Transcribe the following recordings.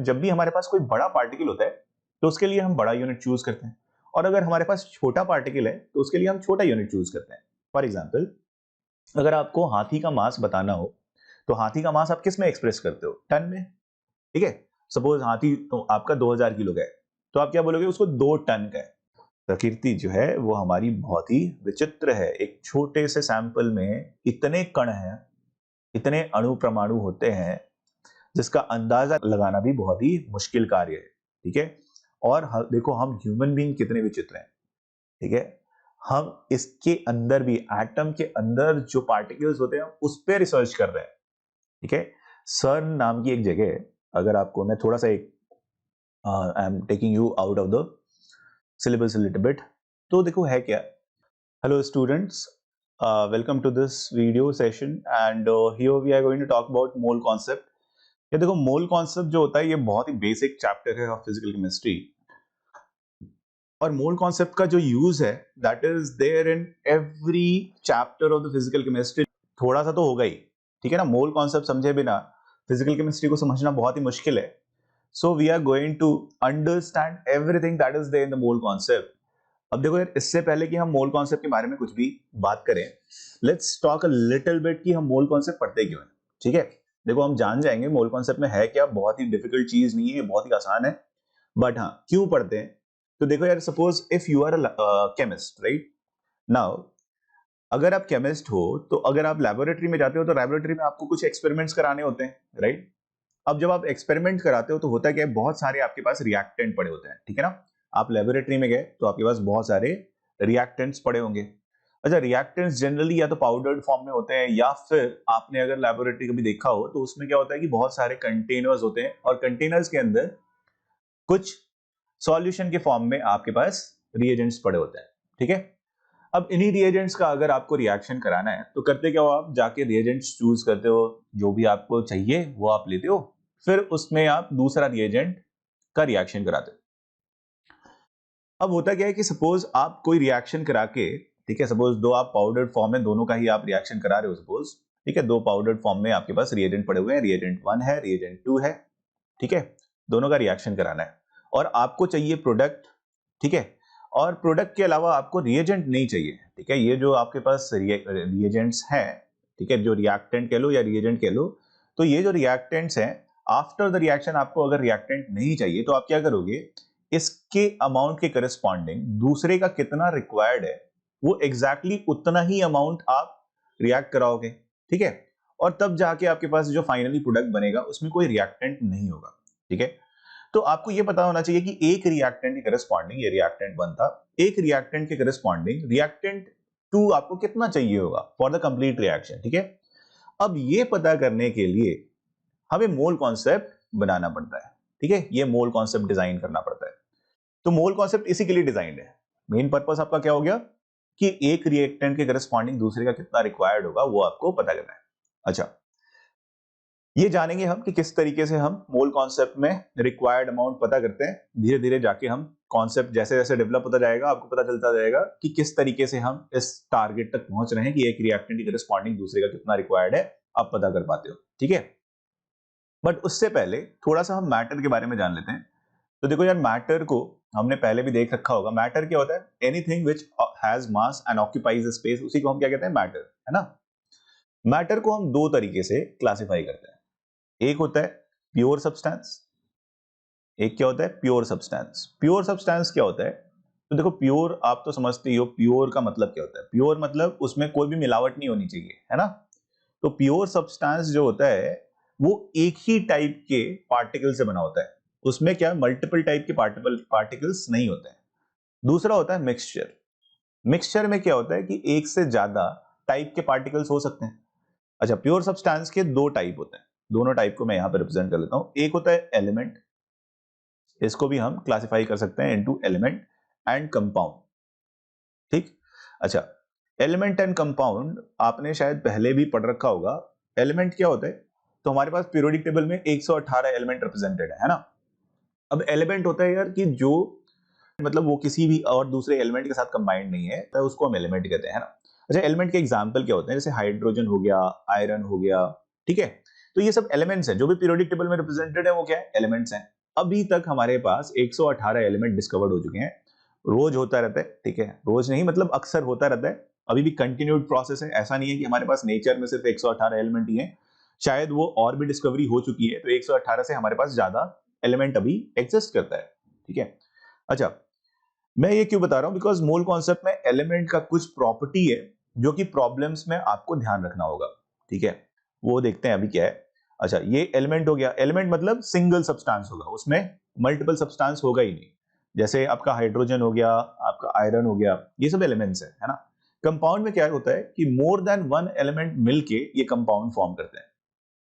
जब भी हमारे पास कोई बड़ा पार्टिकल होता है तो उसके लिए हम बड़ा यूनिट चूज करते हैं, और अगर हमारे पास छोटा पार्टिकल है तो उसके लिए हम छोटा यूनिट चूज करते हैं। फॉर एग्जाम्पल, अगर आपको हाथी का मास बताना हो तो हाथी का मास आप किस में एक्सप्रेस करते हो? टन में। ठीक है, सपोज हाथी तो आपका 2000 किलो का है, तो आप क्या बोलोगे? उसको 2 टन का है। प्रकृति जो है वो हमारी बहुत ही विचित्र है। एक छोटे से सैंपल में इतने कण हैं, इतने अणु परमाणु होते हैं, जिसका अंदाजा लगाना भी बहुत ही मुश्किल कार्य है। ठीक है, और देखो हम ह्यूमन बीइंग कितने विचित्र हैं। ठीक है, हम इसके अंदर भी, एटम के अंदर जो पार्टिकल्स होते हैं उस पर रिसर्च कर रहे हैं। ठीक है, सर्न नाम की एक जगह है, अगर आपको मैं थोड़ा सा एक I am taking you out of the syllabus a little bit, तो देखो है क्या। Hello students, welcome to this video session and here we are going to talk about mole concept. ये देखो, मोल कॉन्सेप्ट जो होता है ये बहुत ही बेसिक चैप्टर है ऑफ फिजिकल केमिस्ट्री, और मोल कॉन्सेप्ट का जो यूज है that is there in every chapter of the physical chemistry. थोड़ा सा तो होगा ही, ठीक है ना। मोल कॉन्सेप्ट समझे बिना फिजिकल केमिस्ट्री को समझना बहुत ही मुश्किल है। So we are going to understand everything that is there in the mole concept. अब देखो यार, इससे पहले कि हम मोल कॉन्सेप्ट के बारे में कुछ भी बात करें, let's talk a little bit कि हम मोल कॉन्सेप्ट पढ़ते क्यों हैं। ठीक है, देखो हम जान जाएंगे मोल कॉन्सेप्ट में है क्या। बहुत ही डिफिकल्ट चीज नहीं है, बहुत ही आसान है, बट हाँ क्यों पढ़ते हैं। तो देखो यार, suppose if you are chemist, right now, अगर आप केमिस्ट हो तो अगर आप लेबोरेटरी में जाते हो तो लेबोरेटरी में आपको कुछ एक्सपेरिमेंट्स कराने होते हैं, राइट। अब जब आप एक्सपेरिमेंट कराते हो तो होता क्या है, बहुत सारे आपके पास रिएक्टेंट पड़े होते हैं, ठीक है ना। आप लेबोरेटरी में गए तो आपके पास बहुत सारे रिएक्टेंट्स पड़े होंगे। अच्छा, रिएक्टेंट्स जनरली या तो पाउडर्ड फॉर्म में होते हैं, या फिर आपने अगर लेबोरेटरी कभी देखा हो तो उसमें क्या होता है कि बहुत सारे कंटेनर्स होते हैं, और कंटेनर्स के अंदर कुछ सॉल्यूशन के फॉर्म में आपके पास रिएजेंट्स पड़े होते हैं। ठीक है, अब इन्हीं रिएजेंट्स का अगर आपको रिएक्शन कराना है तो करते क्या हो, आप जाके रिएजेंट्स चूज करते हो, जो भी आपको चाहिए वो आप लेते हो, फिर उसमें आप दूसरा रिएजेंट का रिएक्शन कराते हो। अब होता क्या है कि सपोज आप कोई रिएक्शन करा के, ठीक है, सपोज दो आप पाउडर्ड फॉर्म में दोनों का ही आप रिएक्शन करा रहे हो, सपोज, ठीक है, दो पाउडर्ड फॉर्म में आपके पास रिएजेंट पड़े हुए हैं, रिएजेंट 1 है, रिएजेंट 2 है, ठीक है, दोनों का रिएक्शन कराना है, और आपको चाहिए प्रोडक्ट। ठीक है, और प्रोडक्ट के अलावा आपको रिएजेंट नहीं चाहिए। ठीक है, ये जो आपके पास रिएजेंट्स हैं, ठीक है, जो रिएक्टेंट कह लो या रिएजेंट कह लो, तो ये जो रिएक्टेंट्स हैं, आफ्टर द रिएक्शन आपको अगर रिएक्टेंट नहीं चाहिए तो आप क्या करोगे, इसके अमाउंट के करस्पॉन्डिंग दूसरे का कितना रिक्वायर्ड है, वो एग्जैक्टली उतना ही अमाउंट आप रिएक्ट कराओगे। ठीक है, और तब जाके आपके पास जो फाइनली प्रोडक्ट बनेगा उसमें कोई रिएक्टेंट नहीं होगा। ठीक है, तो आपको यह पता होना चाहिए कि एक रिएक्टेंट के करस्पॉन्डिंग, ये रिएक्टेंट 1 था, एक रिएक्टेंट के करस्पॉन्डिंग रिएक्टेंट 2 आपको कितना चाहिए होगा फॉर द कंप्लीट रिएक्शन। ठीक है, अब ये पता करने के लिए हमें मोल कॉन्सेप्ट बनाना पड़ता है। ठीक है, ये मोल कॉन्सेप्ट डिजाइन करना पड़ता है। तो मोल कॉन्सेप्ट इसी के लिए डिजाइंड है। मेन पर्पस आपका क्या हो गया कि एक रिएक्टेंट के करस्पॉन्डिंग दूसरे का कितना रिक्वायर्ड होगा वो आपको पता करना है। अच्छा, ये जानेंगे हम कि किस तरीके से हम मोल कॉन्सेप्ट में रिक्वायर्ड अमाउंट पता करते हैं। धीरे धीरे जाके हम कॉन्सेप्ट जैसे जैसे डेवलप होता जाएगा आपको पता चलता जाएगा कि किस तरीके से हम इस टारगेट तक पहुंच रहे हैं कि एक रिएक्टेंट की करस्पॉन्डिंग दूसरे का कितना रिक्वायर्ड है आप पता कर पाते हो। ठीक है, बट उससे पहले थोड़ा सा हम मैटर के बारे में जान लेते हैं। तो देखो यार, मैटर को हमने पहले भी देख रखा होगा। मैटर क्या होता है? Anything which has mass and occupies space, उसी को हम क्या कहते हैं? मैटर, है ना। मैटर को हम दो तरीके से क्लासिफाई करते हैं। एक होता है प्योर सब्सटेंस, एक क्या होता है? Pure substance. प्योर सब्सटेंस क्या होता है? तो देखो, प्योर आप तो समझते ही हो, प्योर का मतलब क्या होता है? प्योर मतलब उसमें कोई भी मिलावट नहीं होनी चाहिए, है ना। तो प्योर सब्सटेंस जो होता है वो एक ही टाइप के पार्टिकल से बना होता है, उसमें क्या मल्टीपल टाइप के पार्टिकल्स नहीं होते हैं। दूसरा होता है मिक्सचर। मिक्सचर में क्या होता है कि एक से ज्यादा टाइप के पार्टिकल्स हो सकते हैं। अच्छा, प्योर सब्सटेंस के दो टाइप होते हैं, दोनों टाइप को मैं यहां पर रिप्रेजेंट कर लेता हूं। एक होता है एलिमेंट, इसको भी हम क्लासिफाई कर सकते हैं इनटू एलिमेंट एंड कंपाउंड। ठीक, अच्छा, एलिमेंट एंड कंपाउंड आपने शायद पहले भी पढ़ रखा होगा। एलिमेंट क्या होता है? तो हमारे पास पीरियोडिक टेबल में 118 एलिमेंट रिप्रेजेंटेड है ना। अब एलिमेंट होता है यार कि जो मतलब वो किसी भी और दूसरे एलिमेंट के साथ कंबाइंड नहीं है, तो उसको हम एलिमेंट कहते हैं, है ना। अच्छा, एलिमेंट के एग्जांपल क्या होते हैं? जैसे हाइड्रोजन हो गया, आयरन हो गया, ठीक है, तो ये सब एलिमेंट्स हैं, जो भी पीरियोडिक टेबल में रिप्रेजेंटेड है वो क्या है, एलिमेंट्स हैं। अभी तक हमारे पास 118 एलिमेंट डिस्कवर्ड हो चुके हैं। रोज होता रहता है, ठीक है, रोज नहीं मतलब अक्सर होता रहता है, अभी भी कंटिन्यूड प्रोसेस है। ऐसा नहीं है कि हमारे पास नेचर में सिर्फ 118 एलिमेंट ही हैं, शायद वो और भी डिस्कवरी हो चुकी है, तो 118 से हमारे पास ज्यादा एलिमेंट अभी एग्जिस्ट करता है, ठीक है। अच्छा, मैं ये क्यों बता रहा हूं, बिकॉज मोल कॉन्सेप्ट में एलिमेंट का कुछ प्रॉपर्टी है जो कि प्रॉब्लम्स में आपको ध्यान रखना होगा, ठीक है, वो देखते हैं अभी क्या है। अच्छा, ये एलिमेंट हो गया, एलिमेंट मतलब सिंगल सब्सटेंस होगा, उसमें मल्टीपल सब्सटेंस होगा ही नहीं। जैसे आपका हाइड्रोजन हो गया, आपका आयरन हो गया, ये सब एलिमेंट्स है ना। कंपाउंड में क्या होता है कि मोर देन वन एलिमेंट मिलके ये कंपाउंड फॉर्म करते हैं,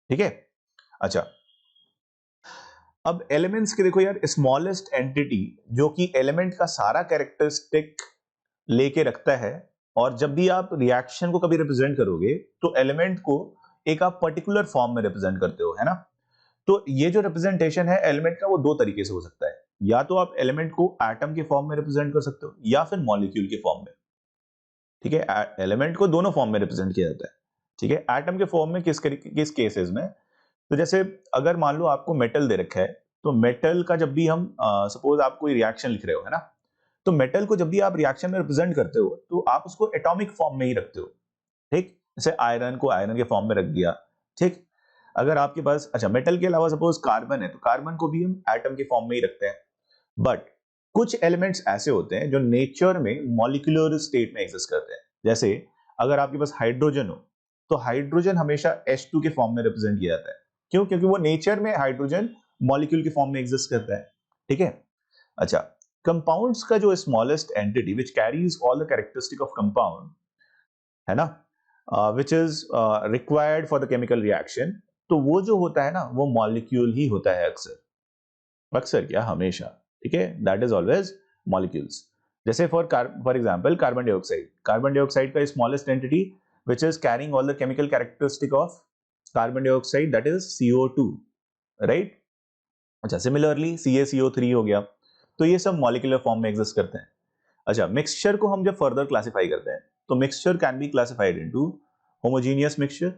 ठीक है। अच्छा, अब एलिमेंट्स के देखो यार, स्मॉलेस्ट एंटिटी जो कि एलिमेंट का सारा कैरेक्टरिस्टिक लेके रखता है, और जब भी आप रिएक्शन को कभी रिप्रेजेंट करोगे तो एलिमेंट को एक आप पर्टिकुलर फॉर्म में रिप्रेजेंट करते हो, है ना। तो ये जो रिप्रेजेंटेशन है एलिमेंट का वो दो तरीके से हो सकता है, या तो आप एलिमेंट को एटम के फॉर्म में रिप्रेजेंट कर सकते हो या फिर मॉलिक्यूल के फॉर्म में, ठीक है। एलिमेंट को दोनों फॉर्म में रिप्रेजेंट किया जाता है, ठीक है। एटम के फॉर्म में किस केसेस में, तो जैसे अगर मान लो आपको मेटल दे रखा है, तो मेटल का जब भी हम सपोज आप कोई रिएक्शन लिख रहे हो, है ना, तो मेटल को जब भी आप रिएक्शन में रिप्रेजेंट करते हो तो आप उसको एटॉमिक फॉर्म में ही रखते हो, ठीक। जैसे आयरन को आयरन के फॉर्म में रख दिया, ठीक। अगर आपके पास, अच्छा, मेटल के अलावा सपोज कार्बन है, तो कार्बन को भी हम एटम के फॉर्म में ही रखते हैं। बट कुछ एलिमेंट्स ऐसे होते हैं जो नेचर में मॉलिक्यूलर स्टेट में एग्जिस्ट करते हैं। जैसे अगर आपके पास हाइड्रोजन हो, तो हाइड्रोजन हमेशा H2 के फॉर्म में रिप्रेजेंट किया जाता है। क्यों? क्योंकि वो नेचर में हाइड्रोजन मॉलिक्यूल के फॉर्म में एग्जिस्ट करता है, ठीक है। अच्छा, कंपाउंड्स का जो smallest entity which carries all the characteristic of compound, है ना, which is required for the chemical reaction, तो वो जो होता है ना, वो मॉलिक्यूल ही होता है अक्सर, अक्सर क्या, हमेशा, ठीक है, दैट इज ऑलवेज मॉलिक्यूल्स। जैसे फॉर एग्जांपल कार्बन डाइऑक्साइड का smallest entity which is carrying all the chemical characteristic of carbon dioxide, that is CO2, right. अच्छा, सिमिलरली CaCO3 हो गया, तो ये सब मॉलिक्यूलर फॉर्म में एग्जिस्ट करते हैं। अच्छा, मिक्सचर को हम जब फर्दर क्लासिफाई करते हैं, तो mixture can be classified into homogeneous mixture,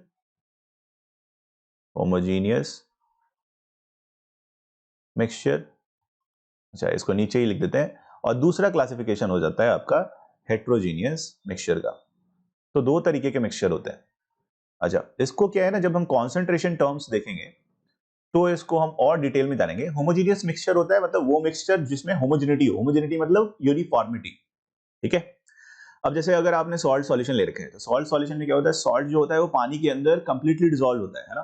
homogeneous mixture, अच्छा इसको नीचे ही लिख देते हैं, और दूसरा क्लासिफिकेशन हो जाता है आपका हेट्रोजीनियस मिक्सचर का। तो दो तरीके के मिक्सचर होते हैं। अच्छा, इसको क्या है ना, जब हम कॉन्सेंट्रेशन टर्म्स देखेंगे तो इसको हम और डिटेल में जानेंगे। होमोजेनियस मिक्सचर होता है मतलब वो मिक्सचर जिसमें होमोजेनिटी हो, होमोजेनिटी मतलब यूनिफॉर्मिटी, ठीक है। अब जैसे अगर आपने सॉल्ट सॉल्यूशन ले रखे हैं, तो सॉल्ट सॉल्यूशन में क्या होता है, सॉल्ट जो होता है वो पानी के अंदर कंप्लीटली डिसॉल्व होता है ना।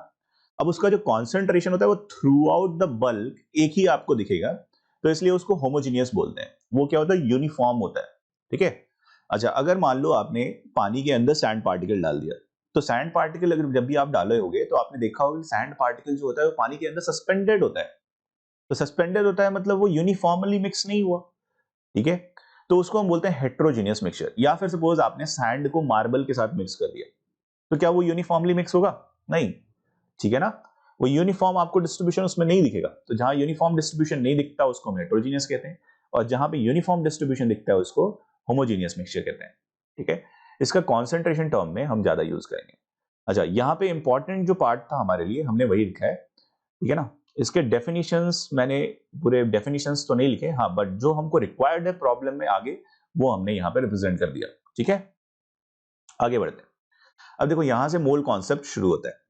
अब उसका जो कॉन्सेंट्रेशन होता है वो थ्रू आउट द बल्क एक ही आपको दिखेगा, तो इसलिए उसको होमोजीनियस बोलते हैं। वो क्या होता है, यूनिफॉर्म होता है, ठीक है। अच्छा, अगर मान लो आपने पानी के अंदर सैंड पार्टिकल डाल दिया, तो सैंड पार्टिकल अगर जब भी आप डाले होगे तो आपने देखा होगा कि सैंड पार्टिकल जो होता है वो पानी के अंदर सस्पेंडेड होता है। तो सस्पेंडेड होता है मतलब वो यूनिफॉर्मली मिक्स नहीं हुआ, ठीक है। तो उसको हम बोलते हैं हेट्रोजीनियस मिक्सचर। या फिर सपोज आपने सैंड को मार्बल के साथ मिक्स कर दिया, तो क्या वो यूनिफॉर्मली मिक्स होगा? नहीं, ठीक है ना। वो यूनिफॉर्म आपको डिस्ट्रीब्यूशन उसमें नहीं दिखेगा। तो जहां यूनिफॉर्म डिस्ट्रीब्यूशन नहीं दिखता उसको हम हेट्रोजीनियस कहते हैं, और जहां पे यूनिफॉर्म डिस्ट्रीब्यूशन दिखता है उसको होमोजीनियस मिक्सचर कहते हैं, ठीक है। इसका कॉन्सेंट्रेशन टर्म में हम ज्यादा यूज करेंगे। अच्छा, यहाँ पे इंपॉर्टेंट जो पार्ट था हमारे लिए हमने वही लिखा है, ठीक है ना। इसके डेफिनेशंस मैंने पूरे डेफिनेशंस तो नहीं लिखे, हाँ, बट जो हमको रिक्वायर्ड है प्रॉब्लम में आगे, वो हमने यहाँ पे रिप्रेजेंट कर दिया, ठीक है। आगे बढ़ते हैं। अब देखो यहां से मोल कॉन्सेप्ट शुरू होता है।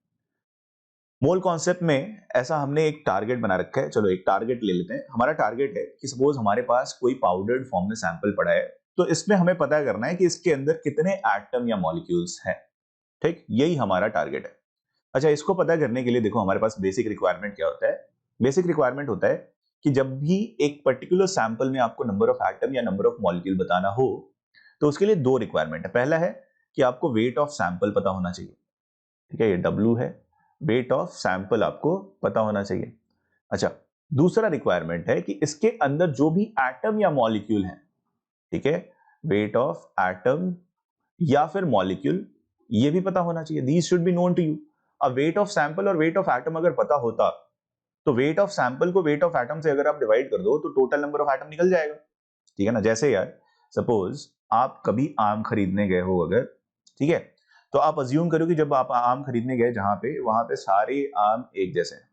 मोल कॉन्सेप्ट में ऐसा हमने एक टारगेट बना रखा है, चलो एक टारगेट ले लेते हैं। हमारा टारगेट है कि सपोज हमारे पास कोई पाउडर्ड फॉर्म में सैंपल पड़ा है, तो इसमें हमें पता करना है कि इसके अंदर कितने एटम या मॉलिक्यूल्स हैं, ठीक, यही हमारा टारगेट है। अच्छा, इसको पता करने के लिए देखो हमारे पास बेसिक रिक्वायरमेंट क्या होता है। बेसिक रिक्वायरमेंट होता है कि जब भी एक पर्टिकुलर सैंपल में आपको नंबर ऑफ एटम या नंबर ऑफ मॉलिक्यूल बताना हो, तो उसके लिए दो रिक्वायरमेंट है। पहला है कि आपको वेट ऑफ सैंपल पता होना चाहिए, ठीक है, ये W है, वेट ऑफ सैंपल आपको पता होना चाहिए। अच्छा, दूसरा रिक्वायरमेंट है कि इसके अंदर जो भी एटम या मॉलिक्यूल हैं, ठीक है, वेट ऑफ एटम या फिर मॉलिक्यूल, ये भी पता होना चाहिए। These should be known to you. अब वेट ऑफ सैंपल और वेट ऑफ एटम अगर पता होता, तो वेट ऑफ सैंपल को वेट ऑफ एटम से अगर आप डिवाइड कर दो तो टोटल नंबर ऑफ एटम निकल जाएगा, ठीक है ना। जैसे यार सपोज आप कभी आम खरीदने गए हो अगर, ठीक है, तो आप अज्यूम करो कि जब आप आम खरीदने गए जहां पे, वहां पे सारे आम एक जैसे हैं,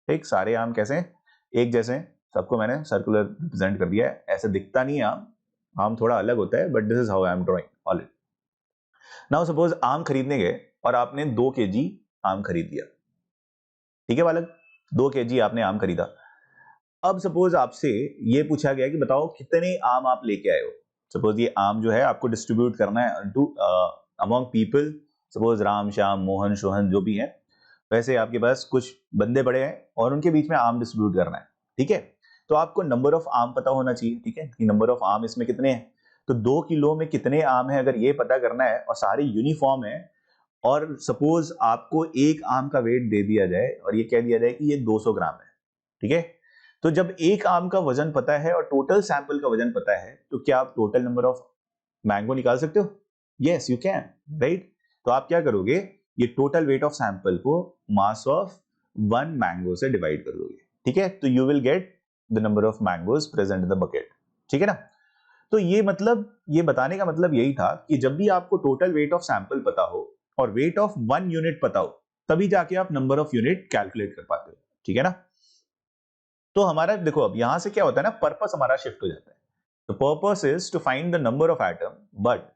ठीक, सारे आम कैसे हैं, एक जैसे हैं, सबको मैंने सर्कुलर रिप्रेजेंट कर दिया है, ऐसे दिखता नहीं है आम, आम थोड़ा अलग होता है, but this is how I am drawing already. Now suppose आम खरीदने गए और आपने 2 kg आम खरीद लिया, ठीक है बालक, 2 kg आपने आम खरीदा। अब सपोज आपसे ये पूछा गया कि बताओ कितने आम आप लेके आए हो। सपोज ये आम जो है आपको डिस्ट्रीब्यूट करना है to among people, suppose Ram Shyam Mohan Sohan जो भी है, वैसे आपके पास कुछ बंदे बड़े हैं और उनके बीच में आम डिस्ट्रीब्यूट करना है, ठीक है। तो आपको नंबर ऑफ आम पता होना चाहिए, ठीक है, कि नंबर ऑफ आम इसमें कितने हैं। तो 2 किलो में कितने आम है अगर ये पता करना है और सारे यूनिफॉर्म है, और सपोज आपको एक आम का वेट दे दिया जाए और ये कह दिया जाए कि ये 200 ग्राम है, ठीक है। तो जब एक आम का वजन पता है और टोटल सैंपल का वजन पता है, तो क्या आप टोटल नंबर ऑफ मैंगो निकाल सकते हो? Yes you can, right. तो आप क्या करोगे, ये टोटल वेट ऑफ सैंपल को मास ऑफ 1 मैंगो से डिवाइड कर दोगे, ठीक है। तो you will get the number of mangoes present in the bucket, ठीक है ना। तो ये मतलब, ये बताने का मतलब यही था कि जब भी आपको टोटल वेट ऑफ सैंपल पता हो और वेट ऑफ 1 यूनिट पता हो, तभी जाके आप नंबर ऑफ यूनिट कैलकुलेट कर पाते हो, ठीक है ना। तो हमारा देखो अब यहां से क्या होता है ना, पर्पस हमारा शिफ्ट हो जाता है। तो purpose is to find the number of atom, but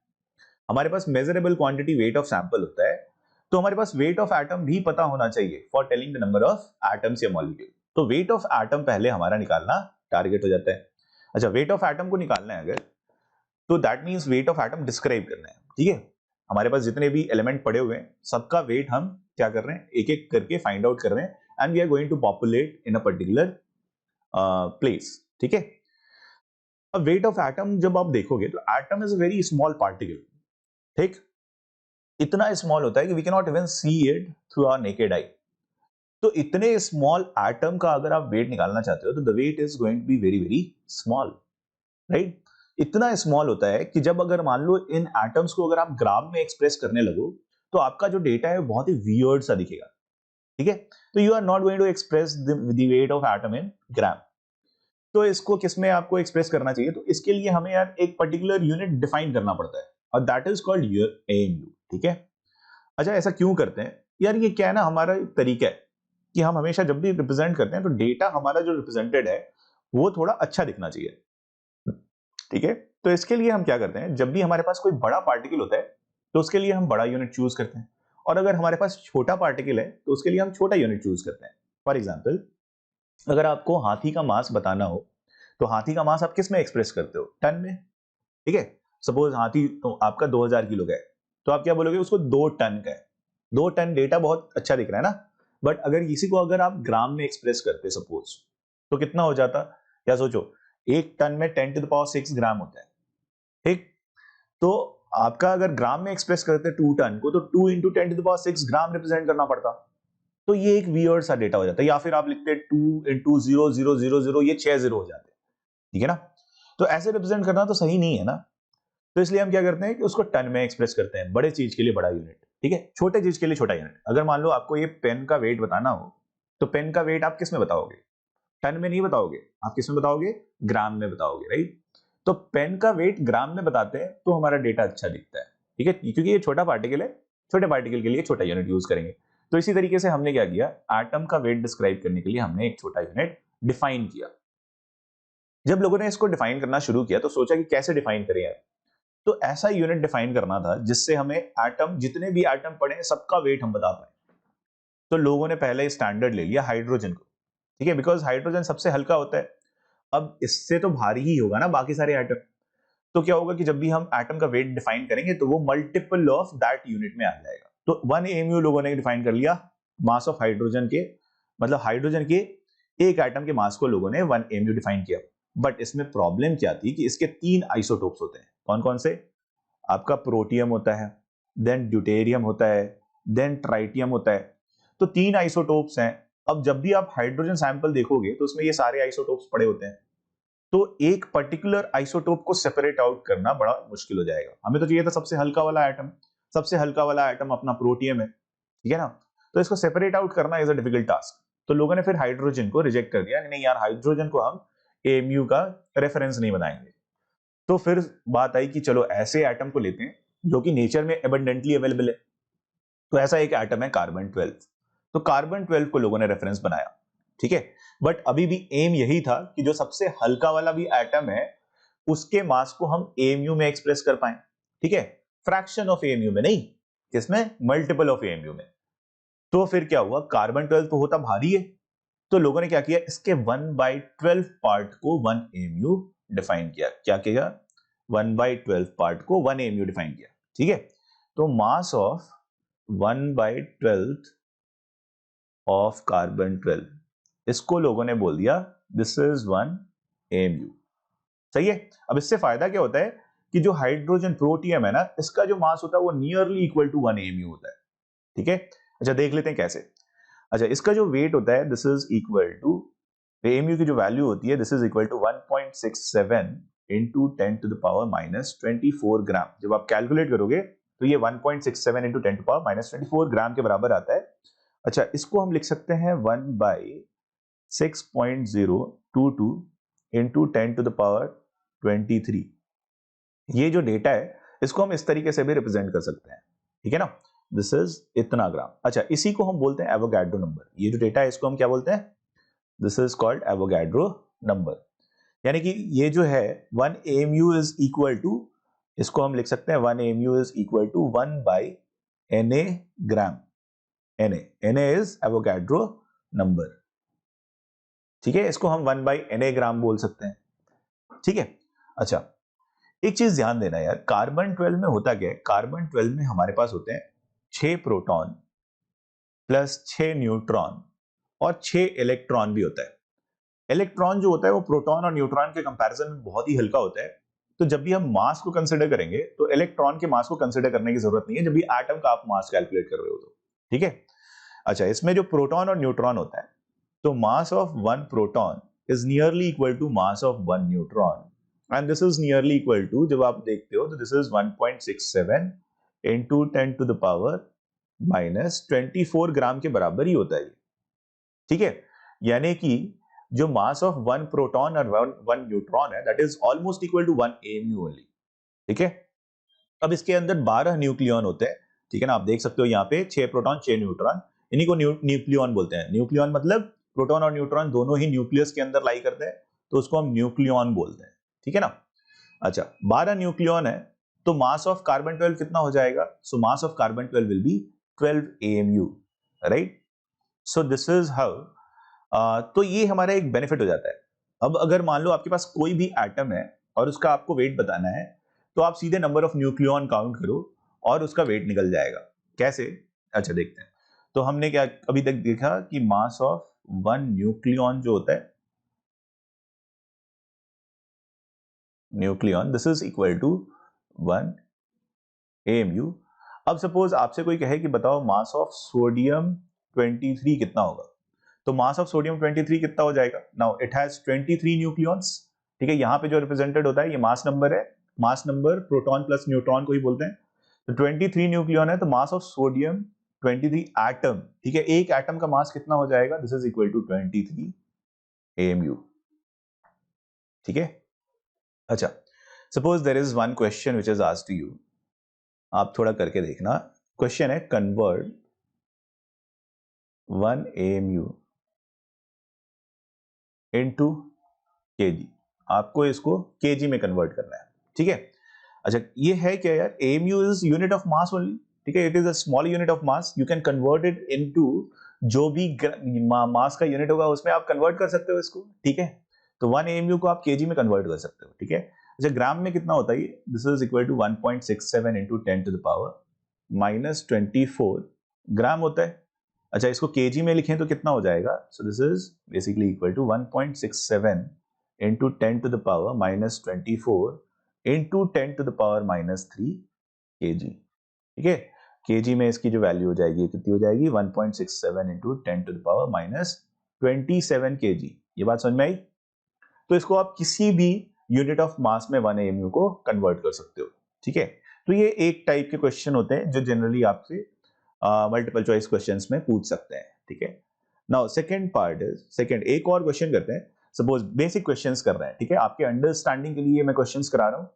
हमारे पास measurable quantity weight of sample होता है, तो हमारे पास वेट ऑफ एटम भी पता होना चाहिए for telling the number of atoms या मॉलिक्यूल। तो वेट ऑफ एटम पहले हमारा निकालना टारगेट हो जाता है। अच्छा, वेट ऑफ एटम को निकालना है अगर, तो that means wait of atom describe करना है, ठीक है। हमारे पास जितने भी एलिमेंट पड़े हुए हैं सबका वेट हम क्या कर रहे हैं, एक एक करके फाइंड आउट कर रहे हैं, and we are going to populate in a particular place, ठीक है। अब वेट ऑफ एटम जब आप देखोगे तो atom is a very small particle, ठीक, इतना स्मॉल होता है कि we can not even see it through our naked eye. तो इतने स्मॉल एटम का अगर आप वेट निकालना चाहते हो तो the weight is going to be very very small, right. इतना स्मॉल होता है कि जब अगर मान लो इन एटम्स को अगर आप ग्राम में एक्सप्रेस करने लगो, तो आपका जो डेटा है बहुत ही वियर्ड सा दिखेगा, ठीक है। तो you are not going to express the weight of atom in gram. तो इसको किसमें आपको एक्सप्रेस करना चाहिए, तो इसके लिए हमें यार एक पर्टिकुलर यूनिट डिफाइन करना पड़ता है, और that is called your AMU, ठीक है। अच्छा, ऐसा क्यों करते हैं यार, ये क्या है ना, हमारा एक तरीका है कि हम हमेशा जब भी रिप्रेजेंट करते हैं तो डेटा हमारा जो रिप्रेजेंटेड है वो थोड़ा अच्छा दिखना चाहिए, ठीक है। तो इसके लिए हम क्या करते हैं, जब भी हमारे पास कोई बड़ा पार्टिकल होता है तो उसके लिए हम बड़ा यूनिट चूज करते हैं, और अगर हमारे पास छोटा पार्टिकल है तो उसके लिए हम छोटा यूनिट चूज करते हैं। फॉर एग्जाम्पल, अगर आपको हाथी का मास बताना हो, तो हाथी का मास आप किस में एक्सप्रेस करते हो, टन में, ठीक है। सपोज हाथी तो आपका 2000 किलो का है, तो आप क्या बोलोगे, उसको 2 टन का है। 2 टन डेटा बहुत अच्छा दिख रहा है ना, बट अगर इसी को अगर आप ग्राम में एक्सप्रेस करते सपोज, तो कितना हो जाता, क्या सोचो, 1 टन में 10⁶ ग्राम होता है, ठीक। तो आपका अगर ग्राम में एक्सप्रेस करते 2 टन को, तो 2 × 10⁶ ग्राम रिप्रेजेंट करना पड़ता। तो ये एक वियर्ड सा डेटा हो जाता है, या फिर आप लिखते 2 × 0000, ये 6 0 हो जाते हैं, ठीक है ना। तो ऐसे रिप्रेजेंट करना तो सही नहीं है ना। तो इसलिए हम क्या करते हैं कि उसको टन में एक्सप्रेस करते हैं, बड़े चीज के लिए बड़ा यूनिट, ठीक है, छोटे चीज के लिए छोटा यूनिट। अगर मान लो आपको ये पेन का वेट बताना हो, तो पेन का वेट आप किस में बताओगे, टन में नहीं बताओगे, आप किस में बताओगे, ग्राम में बताओगे, राइट। तो पेन का वेट ग्राम में बताते हैं तो हमारा डेटा अच्छा दिखता है, ठीक है, क्योंकि ये छोटा पार्टिकल है, छोटे पार्टिकल के लिए छोटा यूनिट यूज करेंगे। तो इसी तरीके से हमने क्या किया, एटम का वेट डिस्क्राइब करने के लिए हमने एक छोटा यूनिट डिफाइन किया। जब लोगों ने इसको डिफाइन करना शुरू किया तो सोचा कि कैसे डिफाइन करें यार, तो ऐसा यूनिट डिफाइन करना था जिससे हमें एटम, जितने भी एटम पड़े हैं सबका वेट हम बता पाए। तो लोगों ने पहले स्टैंडर्ड ले लिया हाइड्रोजन को, ठीक है, बिकॉज हाइड्रोजन सबसे हल्का होता है। अब इससे तो भारी ही होगा ना बाकी सारे एटम। तो क्या होगा कि जब भी हम एटम का वेट डिफाइन करेंगे तो वो मल्टीपल ऑफ दैट यूनिट में आ जाएगा। तो 1 AMU लोगों ने डिफाइन कर लिया, मास ऑफ हाइड्रोजन के, मतलब हाइड्रोजन के एक एटम के मास को लोगों ने 1 AMU डिफाइन किया। बट इसमें प्रॉब्लम क्या थी कि इसके 3 आइसोटोप्स होते हैं, कौन कौन से, आपका प्रोटियम होता है, देन ड्यूटेरियम होता है, देन ट्राइटियम होता है। तो 3 आइसोटोप्स हैं। अब जब भी आप हाइड्रोजन सैंपल देखोगे तो उसमें ये सारे आइसोटोप्स पड़े होते हैं। तो एक पर्टिकुलर आइसोटोप को सेपरेट आउट करना बड़ा मुश्किल हो जाएगा। हमें तो चाहिए था सबसे हल्का वाला एटम, सबसे हल्का वाला एटम अपना प्रोटियम है, ठीक है ना। तो इसको सेपरेट आउट करना इज अ डिफिकल्ट टास्क। तो लोगों ने फिर हाइड्रोजन को रिजेक्ट कर दिया, नहीं यार हाइड्रोजन को हम एएमयू का रेफरेंस नहीं बनाएंगे। तो फिर बात आई कि चलो ऐसे एटम को लेते हैं जो कि नेचर में एबंडेंटली अवेलेबल है, तो ऐसा एक एटम है कार्बन 12। तो कार्बन 12 को लोगों ने रेफरेंस बनाया, ठीक है। बट अभी भी एम यही था कि जो सबसे हल्का वाला भी एटम है उसके मास को हम एमयू में एक्सप्रेस कर पाए, ठीक है। फ्रैक्शन ऑफ एमयू में नहीं, किसमें, मल्टीपल ऑफ एमयू में। तो फिर क्या हुआ, कार्बन 12 तो होता भारी है, तो लोगों ने क्या किया, इसके 1/12 पार्ट को 1 एमयू डिफाइन किया। क्या किया, 1/12 पार्ट को 1 एमयू डिफाइन किया, ठीक है। तो मास ऑफ 1/12 ऑफ कार्बन 12, इसको लोगों ने बोल दिया दिस इज 1 एमयू। सही है। अब इससे फायदा क्या होता है कि जो हाइड्रोजन प्रोटियम है ना, इसका जो मास होता है वो नियरली इक्वल टू 1 एमयू होता है, ठीक है। अच्छा देख लेते हैं कैसे। अच्छा, इसका जो वेट होता है this is equal to, m u जो वैल्यू होती है this is equal to 1.67 into 10 to the power minus 24 gram. जब आप कैलकुलेट करोगे तो ये 1.67 into 10 to power minus 24 gram के बराबर आता है। अच्छा, इसको हम लिख सकते हैं 1/6.022 इंटू 10 टू द पावर 23। ये जो डेटा है इसको हम इस तरीके से भी रिप्रेजेंट कर सकते हैं, ठीक है ना। दिस इज इतना ग्राम। अच्छा, इसी को हम बोलते हैं एवोगाड्रो नंबर। ये जो डेटा है इसको हम क्या बोलते हैं, this is called Avogadro number. यानी कि ये जो है 1 एमयू इज इक्वल टू, इसको हम लिख सकते हैं 1 amu is equal to 1/Na gram. Na is Avogadro number, ठीक है। इसको हम 1/Na ग्राम बोल सकते हैं, ठीक है। अच्छा, एक चीज ध्यान देना यार, कार्बन 12 में होता क्या है, कार्बन 12 में हमारे पास होते हैं 6 प्रोटॉन प्लस 6 न्यूट्रॉन और 6 इलेक्ट्रॉन भी होता है। इलेक्ट्रॉन जो होता है वो प्रोटॉन और न्यूट्रॉन के कंपैरिजन में बहुत ही हल्का होता है। तो जब भी हम मास को कंसीडर करेंगे तो इलेक्ट्रॉन के मास को कंसीडर करने की जरूरत नहीं है जब भी एटम का आप मास कैलकुलेट कर रहे हो तो, ठीक है। अच्छा, इसमें जो प्रोटॉन और न्यूट्रॉन होता है, तो mass of 1 proton is nearly equal to mass of 1 neutron and this is nearly equal to, जब आप देखते हो तो this is 1.67 into 10 to the power minus 24 gram के बराबर ही होता है, ठीक है। यानी कि जो मास ऑफ 1 प्रोटॉन और 1 न्यूट्रॉन है that is almost equal to 1 amu only, ठीक है। अब इसके अंदर 12 न्यूक्लियॉन होते हैं, ठीक है ना। आप देख सकते हो यहाँ पे 6 प्रोटॉन 6 न्यूट्रॉन, इन्हीं को न्यूक्लियॉन बोलते हैं। न्यूक्लियॉन मतलब प्रोटॉन और न्यूट्रॉन दोनों ही न्यूक्लियस के अंदर लाई करते हैं, तो उसको हम न्यूक्लियॉन बोलते हैं, ठीक है ना। अच्छा, 12 न्यूक्लियॉन है तो मास ऑफ कार्बन 12 कितना हो जाएगा, so mass of carbon 12 will be 12 amu, right. So this is how, तो ये हमारा एक बेनिफिट हो जाता है। अब अगर मान लो आपके पास कोई भी एटम है और उसका आपको वेट बताना है, तो आप सीधे नंबर ऑफ न्यूक्लियॉन काउंट करो और उसका वेट निकल जाएगा। कैसे, अच्छा देखते हैं। तो हमने क्या अभी तक देखा कि मास ऑफ 1 न्यूक्लियॉन जो होता है, nucleon this is equal to 1 m. U suppose आपसे कोई कहे कि बताओ मास ऑफ सोडियम 23 कितना होगा, तो मास ऑफ सोडियम 23 कितना हो जाएगा, नाउ इट हैज 23 न्यूक्लियॉन्स, ठीक है। यहाँ पे जो रिप्रेजेंटेड होता है ये मास नंबर है, mass number proton plus neutron को ही बोलते हैं। तो 23 न्यूक्लियॉन है तो मास ऑफ सोडियम 23 एटम, ठीक है। एक एटम का मास कितना हो जाएगा, this is equal to 23 m, ठीक है। अच्छा, suppose there is one question which is asked to you, आप थोड़ा करके देखना। क्वेश्चन है कन्वर्ट 1 एमयू इनटू केजी। आपको इसको केजी में कन्वर्ट करना है, ठीक है। अच्छा, ये है क्या यार, MU is unit of mass only, ठीक है। It is a small unit of mass, you can convert it into जो भी मास का यूनिट होगा उसमें आप कन्वर्ट कर सकते हो इसको, ठीक है। तो 1 एमयू को आप केजी में कन्वर्ट कर सकते हो, ठीक है। अच्छा, ग्राम में कितना होता है, this is equal to 1.67 into 10 to the power minus 24 gram होता है। अच्छा, इसको केजी में लिखें तो कितना हो जाएगा, so this is basically equal to 1.67 into 10 to the power minus 24 into 10 to the power minus 3 kg, ठीक है। केजी में इसकी जो वैल्यू हो जाएगी कितनी हो जाएगी, 1.67 into 10 to the power minus 27 kg. ये बात समझ में आई। तो इसको आप किसी भी यूनिट ऑफ मास में 1 एमयू को कन्वर्ट कर सकते हो, ठीक है। तो ये एक टाइप के क्वेश्चन होते हैं जो जनरली आपसे मल्टीपल चॉइस क्वेश्चंस में पूछ सकते हैं, ठीक है। Now second part is, second एक और क्वेश्चन करते हैं। सपोज बेसिक क्वेश्चंस कर रहे हैं, ठीक है, आपके अंडरस्टैंडिंग के लिए मैं क्वेश्चंस करा रहा हूं,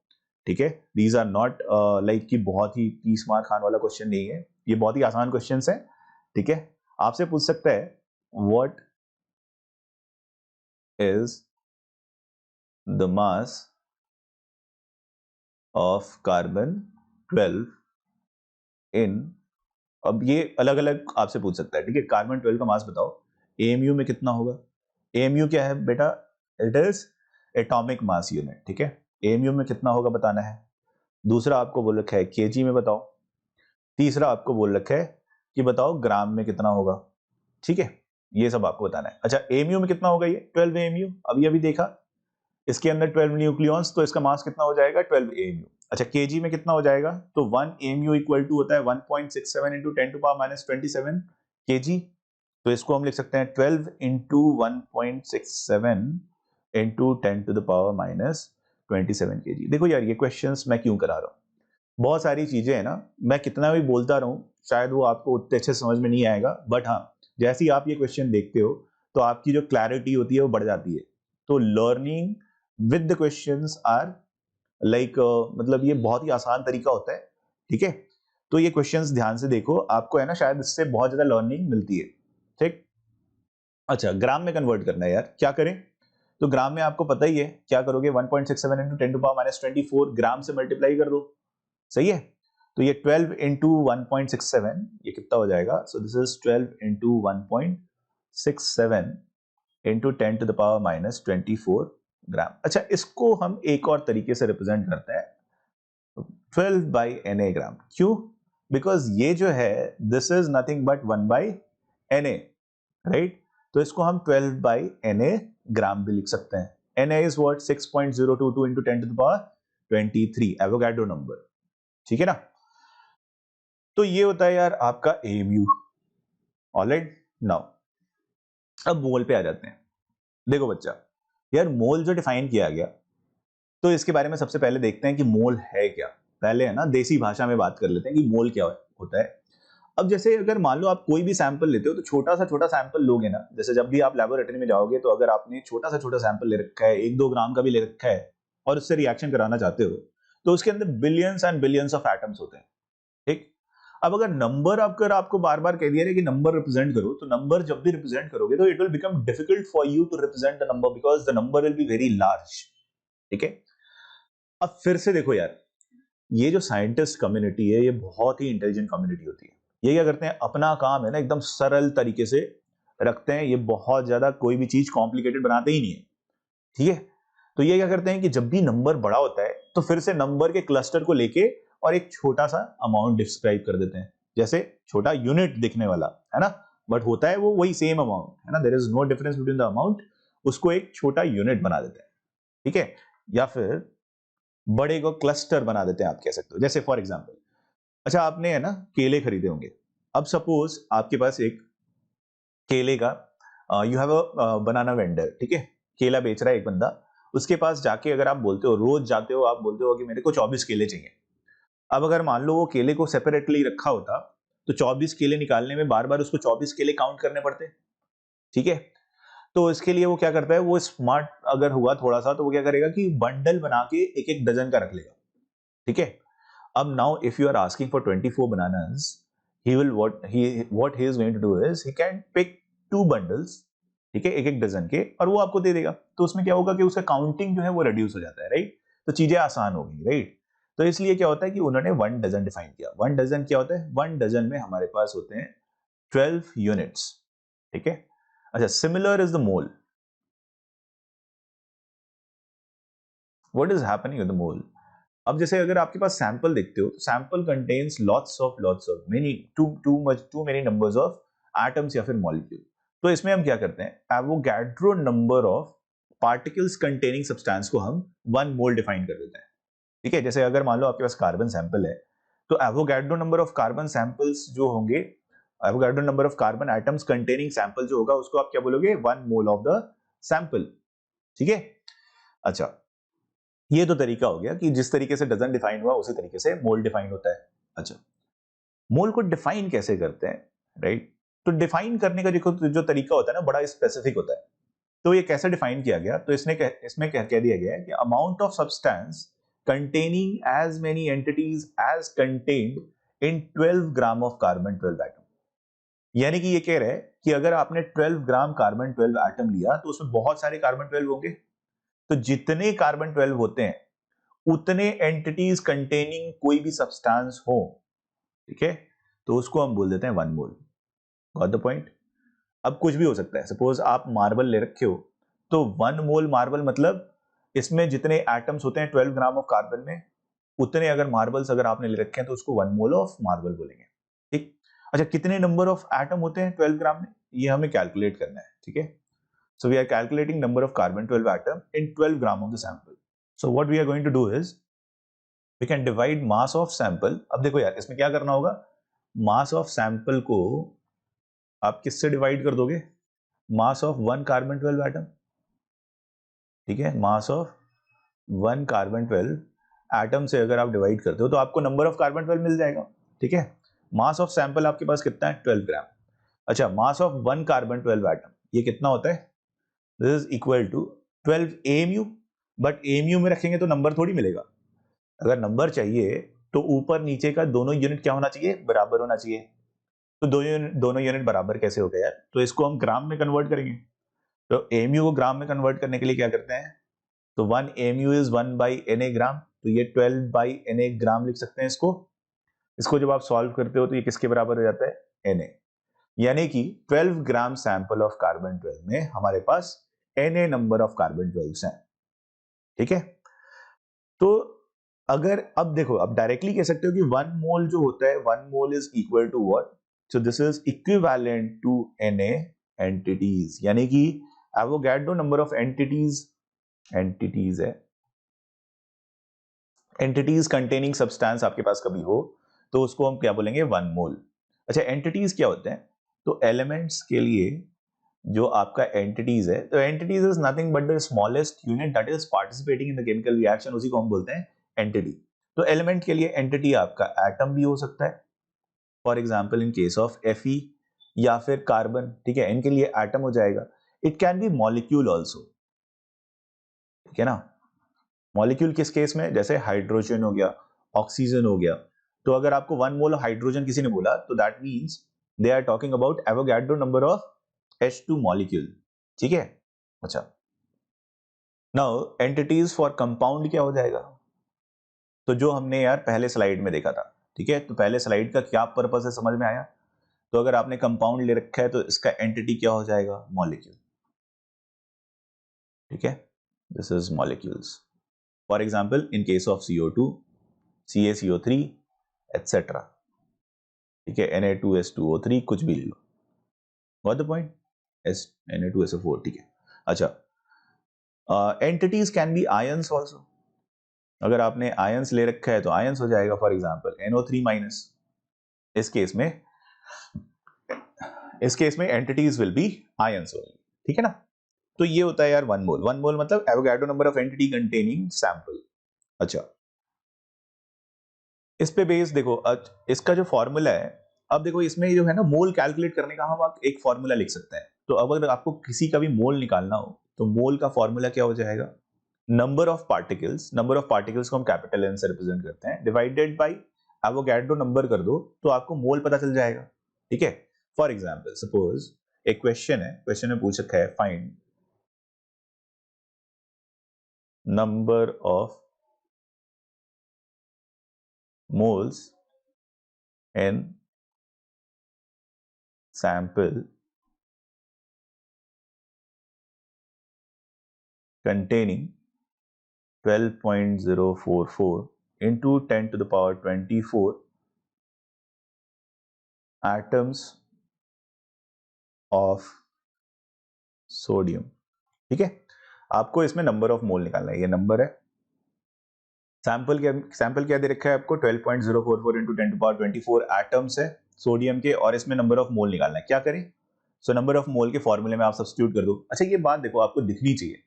ठीक है। दीज आर नॉट लाइक कि बहुत ही 30 मार्क खाने वाला क्वेश्चन नहीं है, ये बहुत ही आसान क्वेश्चन है, ठीक है। आपसे पूछ सकता है what is the mass of carbon 12 इन, अब ये अलग अलग आपसे पूछ सकता है, ठीक है। कार्बन 12 का मास बताओ, एएमयू में कितना होगा। एएमयू क्या है बेटा, it is atomic mass unit, ठीक है। एएमयू में कितना होगा बताना है। दूसरा आपको बोल रखा है केजी में बताओ। तीसरा आपको बोल रखा है कि बताओ ग्राम में कितना होगा, ठीक है। ये सब आपको बताना है। अच्छा एएमयू में कितना होगा, ये 12 एएमयू, अभी अभी देखा, इसके अंदर 12 न्यूक्लियॉन्स, तो इसका मास कितना हो जाएगा 12 एएमयू। अच्छा केजी में कितना हो जाएगा, तो 1 एएमयू इक्वल टू होता है 1.67 into 10 to power minus 27 kg. तो इसको हम लिख सकते हैं 12 into 1.67 into 10 to the power minus 27 kg. देखो यार ये क्वेश्चंस मैं क्यों करा रहा हूँ, बहुत सारी चीजें है ना, मैं कितना भी बोलता रहूं शायद वो आपको उतने अच्छे समझ में नहीं आएगा, बट हाँ जैसे ही आप ये क्वेश्चन देखते हो तो आपकी जो क्लैरिटी होती है वो बढ़ जाती है। तो learning with the questions are like, मतलब ये बहुत ही आसान तरीका होता है, ठीक है। तो ये क्वेश्चंस ध्यान से देखो, आपको है ना शायद इससे बहुत ज्यादा लर्निंग मिलती है, ठीक। अच्छा ग्राम में कन्वर्ट करना है यार, क्या करें, तो ग्राम में आपको पता ही है क्या करोगे, 1.67 इंटू 10 टू पावर माइनस 24 ग्राम से मल्टीप्लाई कर दो, सही है। तो ये 12 इंटू 1.67 ये कितना हो जाएगा, so this is 12 into 1.67 into 10 to the power minus 24 gram. अच्छा इसको हम एक और तरीके से रिप्रेजेंट करते हैं 12 बाई Na ग्राम, क्यों, बिकॉज ये जो है this is nothing but 1 by Na, right. तो इसको हम 12 बाई Na ग्राम भी लिख सकते हैं। Na is what 6.022 into 10 to the power 23 Avogadro number, ठीक है ना। तो ये होता है यार आपका एएमयू। ऑलराइट नाउ अब मोल पे आ जाते हैं। देखो बच्चा, यार मोल जो डिफाइन किया गया, तो इसके बारे में सबसे पहले देखते हैं कि मोल है क्या। पहले है ना देसी भाषा में बात कर लेते हैं कि मोल क्या होता है। अब जैसे अगर मान लो आप कोई भी सैंपल लेते हो, तो छोटा सा सैंपल लोगे ना, जैसे जब भी आप लेबोरेटरी में जाओगे तो अगर आपने छोटा सा सैंपल ले रखा है, 1-2 ग्राम का भी ले रखा है, और उससे रिएक्शन कराना चाहते हो, तो उसके अंदर billions and billions of atoms होते हैं, ठीक। अब अगर नंबर अगर आपको बार बार कह दिया है कि नंबर रिप्रेजेंट करो, तो नंबर जब भी रिप्रेजेंट करोगे तो it will become difficult for you to represent the number because the number will be very large, ठीक है। अब फिर से देखो यार, ये जो साइंटिस्ट कम्युनिटी है ये बहुत ही इंटेलिजेंट कम्युनिटी होती है। ये क्या करते हैं, अपना काम है ना एकदम सरल तरीके से रखते हैं, ये बहुत ज्यादा कोई भी चीज कॉम्प्लिकेटेड बनाते ही नहीं है, ठीक है। तो ये क्या करते हैं कि जब भी नंबर बड़ा होता है तो फिर से नंबर के क्लस्टर को लेके और एक छोटा सा अमाउंट डिस्क्राइब कर देते हैं, जैसे छोटा यूनिट दिखने वाला है ना, बट होता है वो वही सेम अमाउंट है ना, there is no difference between the amount, उसको एक छोटा यूनिट बना देते हैं, ठीक है। या फिर बड़े को क्लस्टर बना देते हैं, आप कह सकते हो। जैसे फॉर एग्जांपल, अच्छा आपने है ना केले खरीदे होंगे, अब सपोज आपके पास एक केले का, you have a banana vendor, ठीक है, केला बेच रहा है एक बंदा, उसके पास जाके अगर आप बोलते हो, रोज जाते हो, आप बोलते हो कि मेरे को 24 केले चाहिए। अब अगर मान लो वो केले को सेपरेटली रखा होता, तो 24 केले निकालने में बार बार उसको 24 केले काउंट करने पड़ते, ठीक है। तो इसके लिए वो क्या करता है, वो स्मार्ट अगर हुआ थोड़ा सा, तो वो क्या करेगा कि बंडल बना के एक एक डजन का रख लेगा, ठीक है। अब now if you are asking for 24 bananas, he will what he is going to do is he can pick 2 bundles, ठीक है, एक एक डजन के, और वो आपको दे देगा। तो उसमें क्या होगा कि उसका काउंटिंग जो है वो रिड्यूस हो जाता है, राइट। तो चीजें आसान हो गई, राइट। तो इसलिए क्या होता है कि उन्होंने 1 डजन डिफाइन किया। 1 डजन क्या होता है, 1 डजन में हमारे पास होते हैं 12 यूनिट्स, ठीक है। अच्छा similar is the mole, what is happening with the mole. अब जैसे अगर आपके पास सैंपल देखते हो, तो sample contains lots of many too many numbers of atoms या फिर मॉलिक्यूल। तो इसमें हम क्या करते हैं, Avogadro number of particles containing substance को हम 1 मोल डिफाइन कर देते हैं, ठीक है। जैसे अगर मान लो आपके पास कार्बन सैंपल है, तो Avogadro number of carbon samples जो होंगे, Avogadro number of carbon atoms containing sample जो होगा, उसको आप क्या बोलोगे, 1 मोल ऑफ द सैंपल, ठीक है। अच्छा ये तो तरीका हो गया कि जिस तरीके से डजन डिफाइन हुआ उसी तरीके से मोल डिफाइन होता है। अच्छा मोल को डिफाइन कैसे करते हैं, राइट। तो डिफाइन करने का जो तरीका होता है ना, बड़ा स्पेसिफिक होता है। तो ये कैसे डिफाइन किया गया, तो इसमें कह दिया गया है कि amount of substance containing as many entities as contained in 12 gram of carbon 12 atom. यानी कि ये कह रहा है कि अगर आपने 12 ग्राम कार्बन 12 एटम लिया तो उसमें बहुत सारे कार्बन 12 होंगे, तो जितने कार्बन 12 होते हैं उतने एंटिटीज कंटेनिंग कोई भी सब्सटेंस हो, ठीक है, तो उसको हम बोल देते हैं 1 मोल। Got the point? अब कुछ भी हो सकता है, सपोज आप मार्बल ले रखे हो, तो 1 मोल मार्बल मतलब इसमें जितने एटम्स होते हैं 12 ग्राम ऑफ कार्बन में, उतने अगर मार्बल्स अगर आपने ले रखे हैं तो उसको 1 मोल ऑफ मार्बल बोलेंगे, ठीक। अच्छा, कितने नंबर ऑफ एटम होते हैं 12 ग्राम में, ये हमें कैलकुलेट करना है, ठीक है। So we are calculating number of carbon 12 atom in 12 gram of the sample. So what we are going to do is we can divide mass of sample. अब देखो यार, इसमें क्या करना होगा, मास ऑफ सैंपल को आप किससे डिवाइड कर दोगे, मास ऑफ 1 कार्बन 12 एटम, ठीक है। मास ऑफ 1 कार्बन 12 एटम से अगर आप डिवाइड करते हो तो आपको नंबर ऑफ कार्बन 12 मिल जाएगा, ठीक है। मास ऑफ सैंपल आपके पास कितना है, 12 ग्राम। अच्छा, मास ऑफ 1 कार्बन 12 एटम ये कितना होता है, this is equal to 12 AMU. But AMU में रखेंगे तो नंबर थोड़ी मिलेगा, अगर नंबर चाहिए तो ऊपर नीचे का दोनों यूनिट क्या होना चाहिए, बराबर होना चाहिए। तो दोनों यूनिट बराबर कैसे हो गए यार, तो इसको हम ग्राम में कन्वर्ट करेंगे। तो एएमयू को ग्राम में कन्वर्ट करने के लिए क्या करते हैं, तो 1 एमयू इज 1 बाई Na ग्राम, तो ये 12 बाई Na ग्राम लिख सकते हैं इसको। इसको जब आप सॉल्व करते हो तो ये किसके बराबर हो जाता है, Na। यानी कि 12 ग्राम सैंपल ऑफ कार्बन 12 में हमारे पास Na नंबर ऑफ कार्बन 12 हैं, ठीक है। तो अगर अब देखो, अब डायरेक्टली कह सकते हो कि 1 मोल जो होता है, 1 mole is equal to what, so this is equivalent to Na entities, यानी कि एवोगैड्रो नंबर ऑफ एंटिटीज है, एंटिटीज कंटेनिंग सब्सटेंस आपके पास कभी हो तो उसको हम क्या बोलेंगे, 1 मोल। अच्छा, एंटिटीज क्या होते हैं, तो एलिमेंट्स के लिए जो आपका एंटिटीज है, तो entities is nothing but the smallest unit that is participating in the chemical reaction, उसी को हम बोलते हैं एंटिटी। तो एलिमेंट के लिए एंटिटी आपका एटम भी हो सकता है, for example in case of Fe, या फिर कार्बन, ठीक है, इनके लिए एटम हो जाएगा। It can be molecule also, ठीक है ना। मॉलिक्यूल किस केस में, जैसे हाइड्रोजन हो गया, ऑक्सीजन हो गया। तो अगर आपको 1 मोल हाइड्रोजन किसी ने बोला तो that means they are talking about Avogadro number of H2 molecule, ठीक है। अच्छा, नाउ एंटिटीज फॉर कंपाउंड क्या हो जाएगा, तो जो हमने यार पहले स्लाइड में देखा था, ठीक है। तो पहले स्लाइड का क्या पर्पस है समझ में आया। तो अगर आपने कंपाउंड ले रखा है तो इसका एंटिटी क्या हो जाएगा, मॉलिक्यूल, ठीक है। This is molecules, for example in case of CO2, CaCO3 etcetera, ठीक है, Na2S2O3 कुछ भी ले लो, व्हाट द पॉइंट, Na2SO4, ठीक है। अच्छा, entities can be ions also, अगर आपने आयंस ले रखा है तो आयंस हो जाएगा, फॉर एग्जांपल NO3-। इस केस में entities will be ions only, ठीक है ना। तो ये होता है यार 1 मोल। 1 मोल मतलब Avogadro number of entity containing sample. अच्छा, इस पे बेस देखो, इसका जो फॉर्मूला है, अब देखो इसमें जो है ना मोल कैलकुलेट करने का हम एक फॉर्मूला लिख सकते हैं। तो अब अगर आपको किसी का भी मोल निकालना हो तो मोल का फॉर्मूला क्या हो जाएगा, नंबर ऑफ पार्टिकल्स को हम कैपिटल N से रिप्रेजेंट करते हैं, डिवाइडेड बाई एवोगैड्रो नंबर कर दो तो आपको मोल पता चल जाएगा, ठीक है। फॉर एग्जाम्पल सपोज एक क्वेश्चन है, क्वेश्चन में पूछ रखा है find number of moles in sample containing 12.044 into 10 to the power 24 atoms of sodium, ठीक है। आपको इसमें नंबर ऑफ मोल निकालना है, ये नंबर है। सैंपल क्या दे रखा है आपको, 12.044 into 10 to the power 24 atoms है सोडियम के, और इसमें नंबर ऑफ मोल निकालना है। क्या करें, सो नंबर ऑफ मोल के फॉर्मूले में आप सब्स्टिट्यूट कर दो। अच्छा, ये बात देखो आपको दिखनी चाहिए,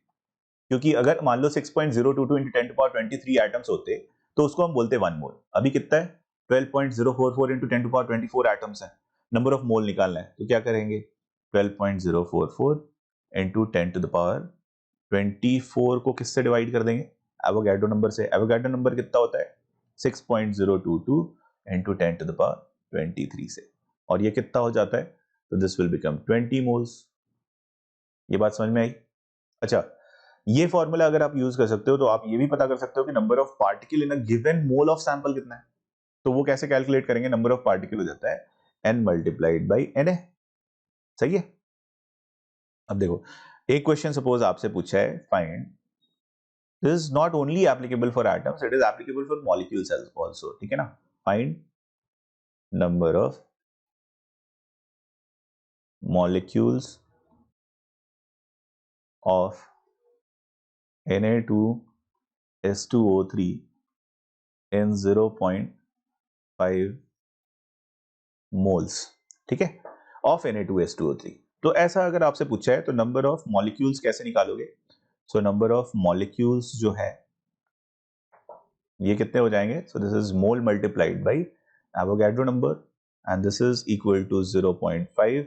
क्योंकि अगर मान लो 6.022 into 10 to the power 23 atoms होते तो उसको हम बोलते 1 मोल। अभी कितना है, 12.044 into 10 to the power 24 atoms है, नंबर ऑफ मोल निकालना है, तो क्या करेंगे, 12.044 into 10 to the power 24 को किससे डिवाइड कर देंगे, एवोगैड्रो नंबर से। एवोगैड्रो नंबर कितना होता है, 6.022 इंटू 10 टू द पावर 23 से, और ये कितना हो जाता है, तो दिस विल बिकम 20 मोल्स। ये बात समझ में आई? अच्छा, ये फॉर्मूला अगर आप यूज कर सकते हो तो आप ये भी पता कर सकते हो कि number of particle in a given mole of sample कितना है। तो वो कैसे कैलकुलेट करेंगे, नंबर ऑफ पार्टिकल हो जाता है n मल्टीप्लाइड बाई Na। सही है। अब देखो, एक क्वेश्चन सपोज आपसे पूछा है, find, this is not only applicable for atoms, it is applicable for molecules also, ठीक है ना। Find number of molecules of Na2S2O3 in 0.5 moles, ठीक है, ऑफ Na2S2O3। तो ऐसा अगर आपसे पूछा है तो नंबर ऑफ मॉलिक्यूल्स कैसे निकालोगे? सो नंबर ऑफ मॉलिक्यूल्स जो है ये कितने हो जाएंगे, so this is mole multiplied by Avogadro number, and this is equal to 0.5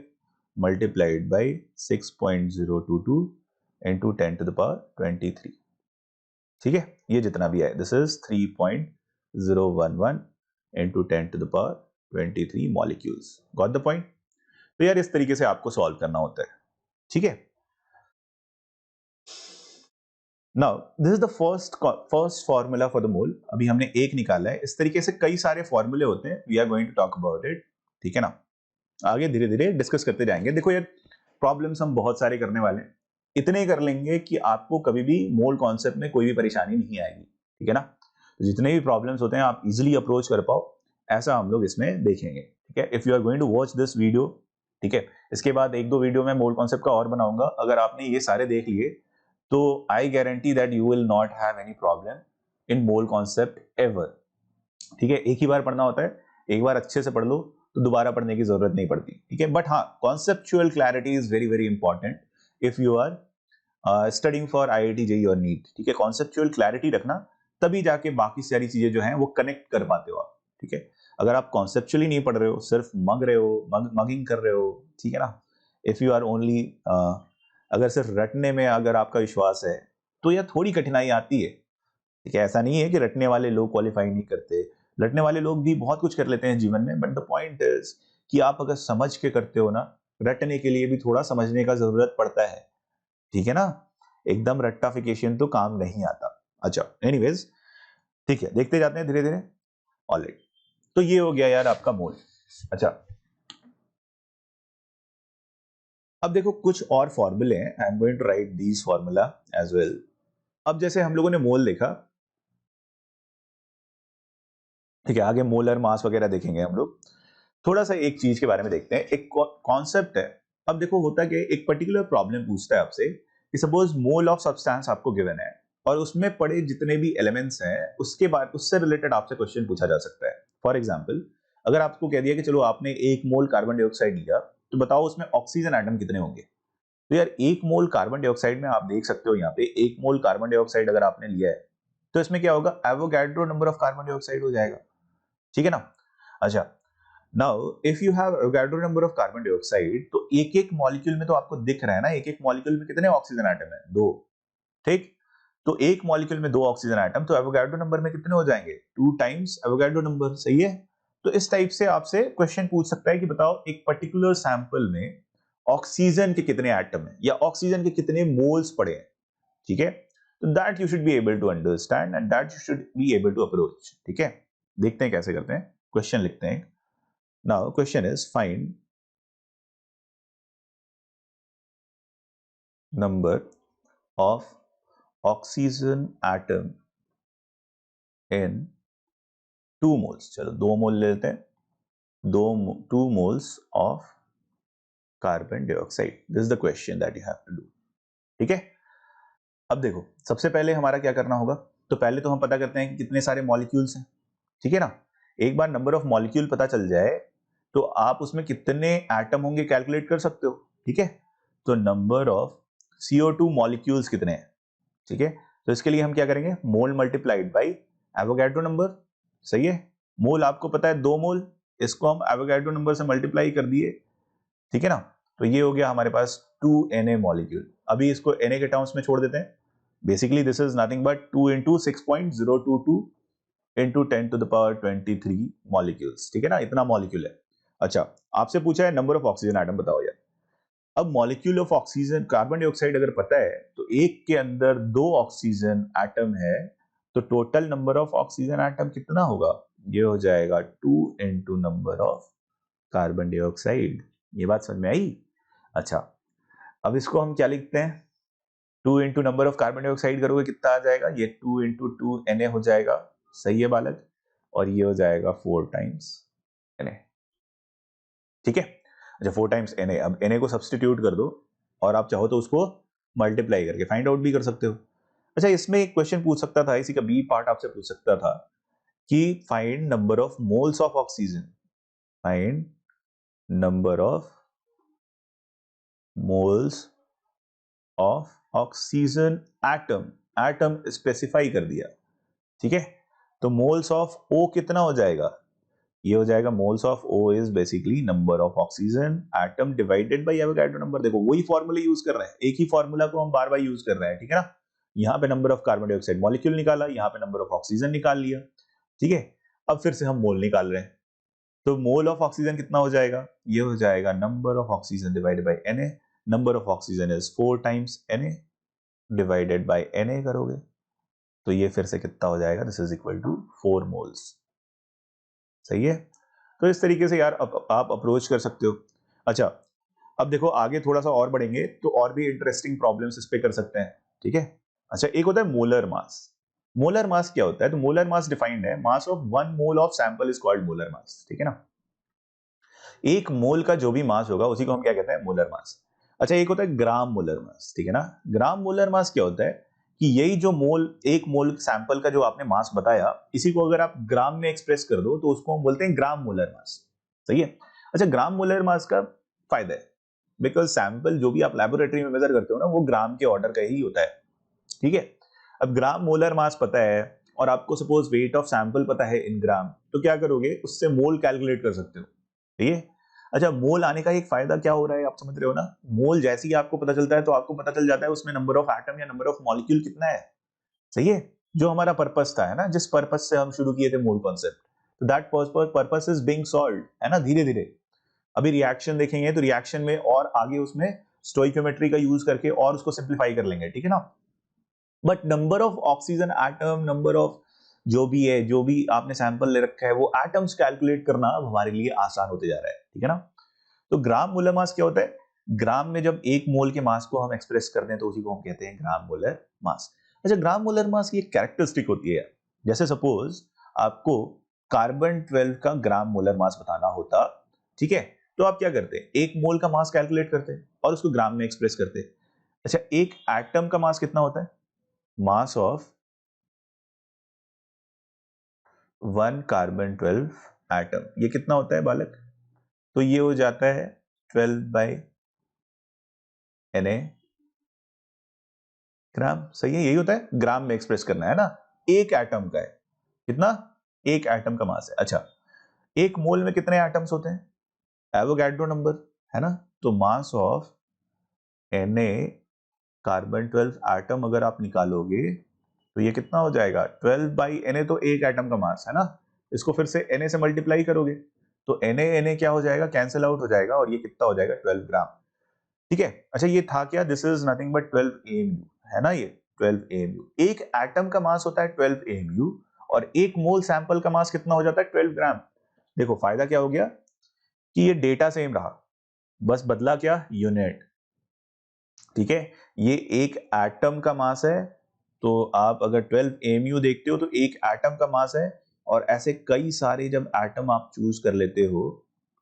multiplied by 6.022 into 10 to the power 23, ठीक है। ये जितना भी है, this is 3.011 into 10 to the power 23 molecules. Got the point? तो यार इस तरीके से आपको सॉल्व करना होता है, ठीक है। Now this is the first formula for the mole. अभी हमने एक निकाला है, इस तरीके से कई सारे फॉर्मूले होते हैं, we are going to talk about it, ठीक है ना। आगे धीरे धीरे डिस्कस करते जाएंगे। देखो यार, प्रॉब्लम्स हम बहुत सारे करने वाले हैं, इतने कर लेंगे कि आपको कभी भी मोल कॉन्सेप्ट में कोई भी परेशानी नहीं आएगी, ठीक है ना। तो जितने भी प्रॉब्लम्स होते हैं आप इजिली अप्रोच कर पाओ, ऐसा हम लोग इसमें देखेंगे, ठीक है। If you are going to watch this video, ठीक है, इसके बाद एक दो वीडियो में मोल कॉन्सेप्ट का और बनाऊंगा। अगर आपने ये सारे देख लिए तो I guarantee that you will not have any problem in mole concept ever, ठीक है। एक ही बार पढ़ना होता है, एक बार अच्छे से पढ़ लो तो दोबारा पढ़ने की जरूरत नहीं पड़ती, ठीक है। बट हाँ, conceptual clarity is very very important if you are studying for IIT JEE और नीट, ठीक है। कॉन्सेप्चुअल क्लैरिटी रखना, तभी जाके बाकी सारी चीजें जो हैं वो कनेक्ट कर पाते हो आप, ठीक है। अगर आप कॉन्सेप्चुअली नहीं पढ़ रहे हो, सिर्फ मग रहे हो, मगिंग कर रहे हो, ठीक है ना, इफ यू आर ओनली, अगर सिर्फ रटने में अगर आपका विश्वास है तो यह थोड़ी कठिनाई आती है, ठीक है। ऐसा नहीं है कि रटने वाले लोग क्वालिफाई नहीं करते, रटने वाले लोग भी बहुत कुछ कर लेते हैं जीवन में, बट द पॉइंट इज कि आप अगर समझ के करते हो ना, रटने के लिए भी थोड़ा समझने का जरूरत पड़ता है, ठीक है ना। एकदम रट्टाफिकेशन तो काम नहीं आता। अच्छा, एनीवेज, ठीक है, देखते जाते हैं धीरे धीरे। ऑलराइट, तो ये हो गया यार आपका मोल। अच्छा, अब देखो कुछ और फॉर्मूले हैं, I am going to write these formula as well. अब जैसे हम लोगों ने मोल देखा, ठीक है, आगे मोलर मास वगैरह देखेंगे हम लोग। थोड़ा सा एक चीज के बारे में देखते हैं, एक कॉन्सेप्ट है। अब देखो होता क्या है, एक पर्टिकुलर प्रॉब्लम पूछता है आपसे कि सपोज मोल ऑफ सब्सटेंस आपको गिवन है और उसमें पड़े जितने भी एलिमेंट्स हैं उसके बाद उससे रिलेटेड आपसे क्वेश्चन पूछा जा सकता है। फॉर एग्जांपल, अगर आपको कह दिया कि चलो आपने 1 मोल कार्बन डाइऑक्साइड लिया, तो बताओ उसमें ऑक्सीजन एटम कितने होंगे। तो यार 1 मोल कार्बन डाइऑक्साइड में आप देख सकते हो यहाँ पे 1 मोल कार्बन डाइऑक्साइड अगर आपने लिया है तो इसमें क्या होगा, Avogadro number of carbon dioxide हो जाएगा, ठीक है ना। अच्छा, now if you have Avogadro number of carbon dioxide, तो एक एक मॉलिक्यूल में तो आपको दिख रहा है ना, एक एक मॉलिक्यूल में कितने ऑक्सीजन एटम है, 2, ठीक। तो एक मॉलिक्यूल में 2 ऑक्सीजन एटम, तो एवोगाड्रो नंबर में कितने हो जाएंगे, 2 टाइम्स एवोगाड्रो नंबर, सही है। तो इस टाइप से आपसे क्वेश्चन पूछ सकता है कि बताओ एक पर्टिकुलर सैंपल में ऑक्सीजन के कितने एटम है या ऑक्सीजन के कितने मोल्स पड़े हैं, ठीक है। तो that you should be able to understand and that you should be able to approach, ठीक है। देखते हैं कैसे करते हैं, क्वेश्चन लिखते हैं। Now question is find number of oxygen atom in 2 moles, चलो 2 मोल ले लेते हैं, 2 moles of carbon dioxide, this is the question that you have to do, ठीक है। अब देखो सबसे पहले हमारा क्या करना होगा, तो पहले तो हम पता करते हैं कि कितने सारे मॉलिक्यूल्स हैं, ठीक है ना। एक बार नंबर ऑफ मॉलिक्यूल पता चल जाए तो आप उसमें कितने एटम होंगे कैलकुलेट कर सकते हो, ठीक है। तो नंबर ऑफ CO2 मॉलिक्यूल्स कितने हैं, ठीक है। तो इसके लिए हम क्या करेंगे, मोल मल्टीप्लाइड बाई एवोगाड्रो नंबर, सही है। मोल आपको पता है 2 मोल, इसको हम एवोगाड्रो नंबर से मल्टीप्लाई कर दिए, ठीक है ना। तो ये हो गया हमारे पास 2Na मॉलिक्यूल। अभी इसको Na के टर्म्स में छोड़ देते हैं, basically this is nothing but 2 into 6.022 into 10 to the power 23 molecules, ठीक है ना, इतना मॉलिक्यूल है। अच्छा, आपसे पूछा है नंबर ऑफ ऑक्सीजन एटम बताओ यार। अब molecule of oxygen, carbon dioxide अगर पता है तो एक के अंदर 2 ऑक्सीजन एटम है, तो total number of oxygen atom कितना होगा? ये हो जाएगा 2 into number of carbon dioxide. ये बात समझ में आई? अच्छा, अब इसको हम क्या लिखते हैं? 2 into number of carbon dioxide करोगे कितना आ जाएगा? ये 2 इंटू 2 Na हो जाएगा, सही है बालक, और ये हो जाएगा 4 टाइम्स Na, ठीक है। अच्छा, 4 टाइम्स Na, अब Na को सब्सटीट्यूट कर दो और आप चाहो तो उसको मल्टीप्लाई करके फाइंड आउट भी कर सकते हो। अच्छा, इसमें एक क्वेश्चन पूछ सकता था, इसी का बी पार्ट आपसे पूछ सकता था कि find number of moles of oxygen, find number of moles of oxygen atom, atom specify कर दिया, ठीक है। तो मोल्स ऑफ ओ कितना हो जाएगा? ये हो जाएगा moles of O is basically number of oxygen atom divided by Avogadro number. देखो वही फॉर्मूला यूज कर रहे हैं, एक ही फॉर्मूला को हम बार बार यूज कर रहे हैं, ठीक है ना। यहाँ पे number of carbon dioxide molecule निकाला, यहाँ पे नंबर ऑफ ऑक्सीजन निकाल लिया, ठीक है। अब फिर से हम मोल निकाल रहे हैं, तो मोल ऑफ ऑक्सीजन कितना हो जाएगा? ये हो जाएगा number of oxygen divided by Na, number of oxygen is 4 times Na divided by Na करोगे तो ये फिर से कितना हो जाएगा? This is equal to 4 moles, सही है। तो इस तरीके से यार आप अप्रोच कर सकते हो। अच्छा, अब देखो आगे थोड़ा सा और बढ़ेंगे तो और भी इंटरेस्टिंग प्रॉब्लम्स इस पे कर सकते हैं, ठीक है। अच्छा, एक होता है मोलर मास। मोलर मास क्या होता है? तो मोलर मास डिफाइंड है, मास of 1 mole of sample is called molar mass, ठीक है ना। एक मोल का जो भी मास होगा उसी को हम क्या कहते हैं? Molar mass. अच्छा, एक होता है ग्राम मोलर मास, ठीक है ना। ग्राम मोलर मास क्या होता है कि यही जो मोल, एक मोल सैंपल का जो आपने मास बताया, इसी को अगर आप ग्राम में एक्सप्रेस कर दो तो उसको हम बोलते हैं ग्राम मोलर मास, सही है। अच्छा, ग्राम मोलर मास का फायदा है बिकॉज सैंपल जो भी आप लेबोरेटरी में मेजर करते हो ना, वो ग्राम के ऑर्डर का ही होता है, ठीक है। अब ग्राम मोलर मास पता है और आपको सपोज वेट ऑफ सैंपल पता है इन ग्राम, तो क्या करोगे? उससे मोल कैलकुलेट कर सकते हो, ठीक है। अच्छा, मोल आने का एक फायदा क्या हो रहा है आप समझ रहे हो ना। मोल जैसे ही आपको पता चलता है तो आपको पता चल जाता है उसमें नंबर ऑफ एटम या नंबर ऑफ मॉलिक्यूल कितना है, सही है। जो हमारा पर्पस था, है ना, जिस पर्पस से हम शुरू किए थे मोल कॉन्सेप्ट, तो that purpose is being solved, है ना, धीरे धीरे। अभी रिएक्शन देखेंगे तो रिएक्शन में और आगे उसमें स्टोइकियोमेट्री का यूज करके और उसको सिंप्लीफाई कर लेंगे, ठीक है ना। But number of oxygen atom, number of जो भी है, जो भी आपने सैंपल ले रखा है, वो एटम्स कैलकुलेट करना अब हमारे लिए आसान होते जा रहा है, ठीक है ना। तो ग्राम मोलर मास क्या होता है? ग्राम में जब एक मोल के मास को हम एक्सप्रेस करते हैं तो उसी को हम कहते हैं ग्राम मोलर मास। अच्छा, ग्राम मोलर मास की एक कैरेक्टरिस्टिक होती है यार। जैसे सपोज आपको कार्बन 12 का ग्राम मोलर मास बताना होता, ठीक है, तो आप क्या करते हैं? एक मोल का मास कैलकुलेट करते हैं और उसको ग्राम में एक्सप्रेस करते हैं। अच्छा, एक एटम का मास कितना होता है? मास ऑफ 1 कार्बन 12 एटम, ये कितना होता है बालक? तो ये हो जाता है 12 बाई Na ग्राम, सही है, यही होता है, ग्राम में एक्सप्रेस करना है ना। एक एटम का है कितना? एक एटम का मास है। अच्छा, एक मोल में कितने एटम्स होते हैं? एवोगाड्रो नंबर, है ना। तो mass of Na carbon 12 atom अगर आप निकालोगे तो ये कितना हो जाएगा? 12 बाई Na, तो एक एटम का मास है ना। इसको फिर से Na से मल्टीप्लाई करोगे तो Na क्या हो जाएगा? कैंसिल आउट हो जाएगा और ये कितना हो जाएगा? 12 ग्राम, ठीक है। अच्छा, ये था क्या? This is nothing but 12 AMU, है ना, ये 12 AMU। एक एटम का मास होता है 12 AMU और एक मोल सैंपल का मास कितना हो जाता है? 12 ग्राम। देखो फायदा क्या हो गया कि ये डेटा सेम रहा, बस बदला क्या? यूनिट, ठीक है। ये एक एटम का मास है, तो आप अगर 12 AMU देखते हो तो एक एटम का मास है, और ऐसे कई सारे जब एटम आप चूज कर लेते हो,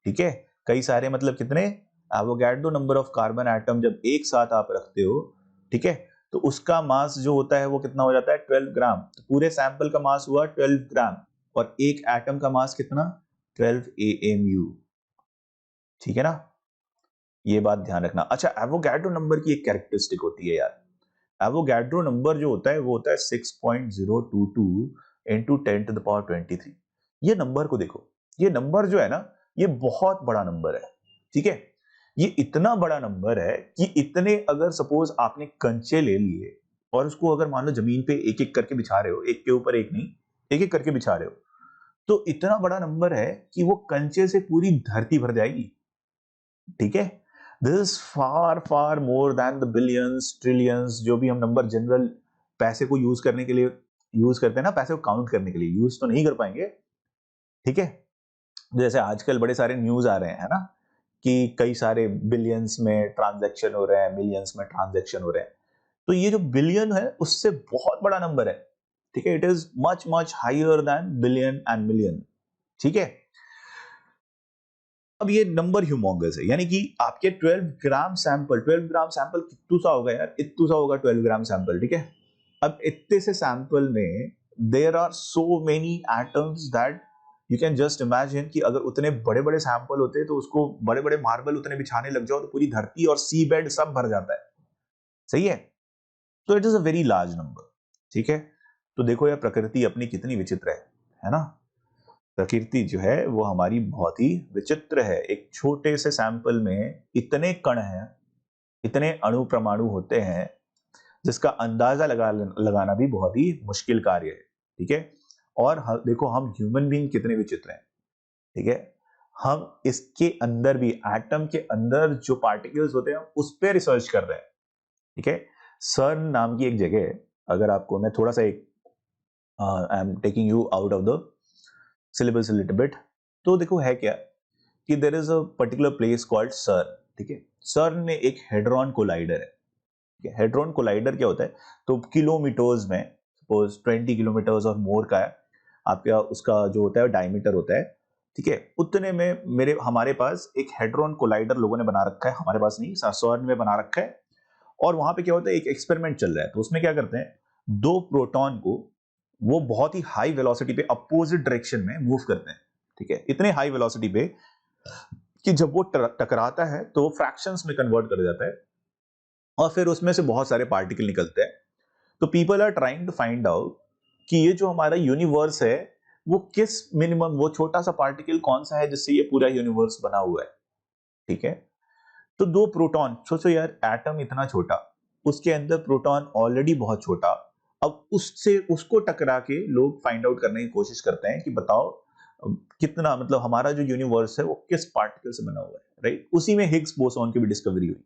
ठीक है, कई सारे मतलब कितने? Avogadro number of carbon atom जब एक साथ आप रखते हो, ठीक है, तो उसका मास जो होता है वो कितना हो जाता है? 12 ग्राम। तो पूरे सैंपल का मास हुआ 12 ग्राम और एक एटम का मास कितना? 12 AMU, ठीक है ना। ये बात ध्यान रखना। अच्छा, एवोगाड्रो नंबर की एक कैरेक्टरिस्टिक होती है यार। एवोगाड्रो नंबर जो होता है वो होता है 6.022 इंटू 10 टू द पावर 23। ये नंबर को देखो, ये नंबर जो है ना, ये बहुत बड़ा नंबर है, ठीक है। ये इतना बड़ा नंबर है कि इतने, अगर सपोज आपने कंचे ले लिए और उसको अगर मान लो जमीन पे एक एक करके बिछा रहे हो, एक के ऊपर एक नहीं, एक एक करके बिछा रहे हो, तो इतना बड़ा नंबर है कि वो कंचे से पूरी धरती भर जाएगी। ठीक है, this is far far more than the billions trillions, जो भी हम नंबर जनरल पैसे को यूज करने के लिए यूज करते हैं ना, पैसे को काउंट करने के लिए यूज तो नहीं कर पाएंगे। ठीक है, जैसे आजकल बड़े सारे न्यूज आ रहे हैं, है ना, कि कई सारे बिलियंस में ट्रांजैक्शन हो रहे हैं, मिलियंस में ट्रांजैक्शन हो रहे हैं, तो ये जो बिलियन है उससे बहुत बड़ा नंबर है। ठीक है, it is much much higher than billion and million. ठीक है, अब ये नंबर ह्यूमोंगस है, यानी कि आपके 12 ग्राम सैंपल कितू सा होगा यार, इतू सा होगा 12 ग्राम सैंपल। ठीक है, अब इतने से सैंपल में there are so many atoms that you can just imagine कि अगर उतने बड़े बड़े सैंपल होते तो उसको बड़े बड़े मार्बल उतने बिछाने लग जाओ तो पूरी धरती और सी बेड सब भर जाता है। सही है, तो it is a very large number. ठीक है, तो देखो यार प्रकृति अपनी कितनी विचित्र है ना। प्रकृति जो है वो हमारी बहुत ही विचित्र है। एक छोटे से सैंपल में इतने कण हैं, इतने अणु परमाणु होते हैं, जिसका अंदाजा लगाना भी बहुत ही मुश्किल कार्य है। ठीक है, और देखो हम ह्यूमन बीइंग कितने विचित्र हैं। ठीक है, हम इसके अंदर भी एटम के अंदर जो पार्टिकल्स होते हैं उस पर रिसर्च कर रहे हैं। ठीक है, सर्न नाम की एक जगह है, अगर आपको मैं थोड़ा सा एक I am taking you out of the syllabus little bit, तो देखो है क्या कि there is a particular place called CERN. ठीक है, सर्न में एक हेड्रॉन कोलाइडर है। हेड्रॉन कोलाइडर क्या होता है, तो किलोमीटर्स में सपोज 20 किलोमीटर्स और मोर का है आपका, उसका जो होता है डायमीटर होता है। ठीक है, उतने में हमारे पास एक हेड्रॉन कोलाइडर लोगों ने बना रखा है, हमारे पास नहीं, सर्न में बना रखा है। और वहां पे क्या होता है, एक एक्सपेरिमेंट चल रहा है, तो उसमें क्या करते हैं, दो प्रोटॉन को वो बहुत ही हाई वेलोसिटी पे अपोजिट डायरेक्शन में मूव करते हैं। ठीक है, इतने हाई वेलोसिटी पे कि जब वो टकराता है तो फ्रैक्शंस में कन्वर्ट कर जाता है और फिर उसमें से बहुत सारे पार्टिकल निकलते हैं। तो people are trying to find out कि ये जो हमारा यूनिवर्स है वो किस मिनिमम, वो छोटा सा पार्टिकल कौन सा है जिससे ये पूरा यूनिवर्स बना हुआ है। ठीक है, तो दो प्रोटॉन, सोचो यार एटम इतना छोटा, उसके अंदर प्रोटॉन ऑलरेडी बहुत छोटा, अब उससे उसको टकरा के लोग फाइंड आउट करने की कोशिश करते हैं कि बताओ कितना, मतलब हमारा जो यूनिवर्स है वो किस पार्टिकल से बना हुआ है। राइट, उसी में हिग्स बोसॉन की भी डिस्कवरी हुई।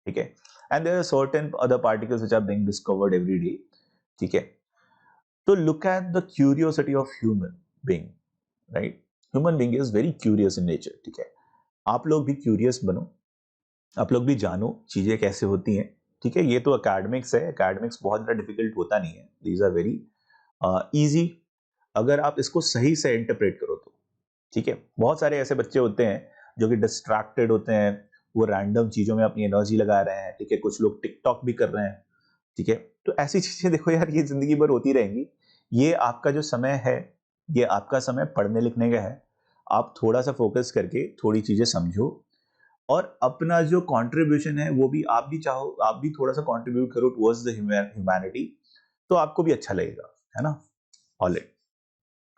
ठीक है, and there are certain other particles which are being discovered every day. ठीक है, तो look at the curiosity of human being. Right, human being is very curious in nature. ठीक है, आप लोग भी क्यूरियस बनो, आप लोग भी जानो चीजें कैसे होती हैं। ठीक है, ये तो एकेडमिक्स है, एकेडमिक्स बहुत ज़्यादा डिफिकल्ट होता नहीं है, दीज आर वेरी इजी अगर आप इसको सही से इंटरप्रेट करो तो। ठीक है, बहुत सारे ऐसे बच्चे होते हैं जो कि डिस्ट्रैक्टेड होते हैं, वो रैंडम चीजों में अपनी एनर्जी लगा रहे हैं। ठीक है, कुछ लोग टिकटॉक भी कर रहे हैं। ठीक है, तो ऐसी चीजें देखो यार ये जिंदगी भर होती रहेंगी। ये आपका जो समय है, ये आपका समय पढ़ने लिखने का है। आप थोड़ा सा फोकस करके थोड़ी चीजें समझो और अपना जो कंट्रीब्यूशन है वो भी आप भी चाहो, आप भी थोड़ा सा कंट्रीब्यूट करो टुवर्ड्स द ह्यूमैनिटी, तो आपको भी अच्छा लगेगा, है ना। Alright,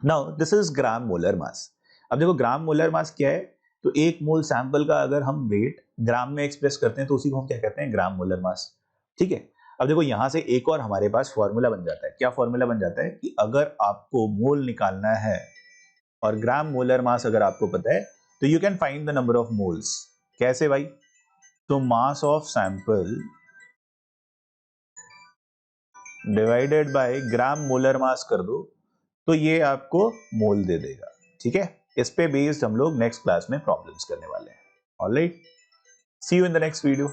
now this is gram molar mass. अब देखो ग्राम मोलर मास क्या है, तो एक मोल सैंपल का अगर हम वेट ग्राम में एक्सप्रेस करते हैं तो उसी को हम क्या कहते हैं, ग्राम मोलर मास। ठीक है, अब देखो यहां से एक और हमारे पास फॉर्मूला बन जाता है। क्या फॉर्मूला बन जाता है कि अगर आपको मोल निकालना है और ग्राम मोलर मास अगर आपको पता है तो you can find the number of moles. कैसे भाई, तो mass of sample divided by gram molar mass कर दो, तो ये आपको मोल दे देगा। ठीक है, इस पे बेस्ड हम लोग नेक्स्ट क्लास में प्रॉब्लम्स करने वाले हैं। Alright, see you in the next video.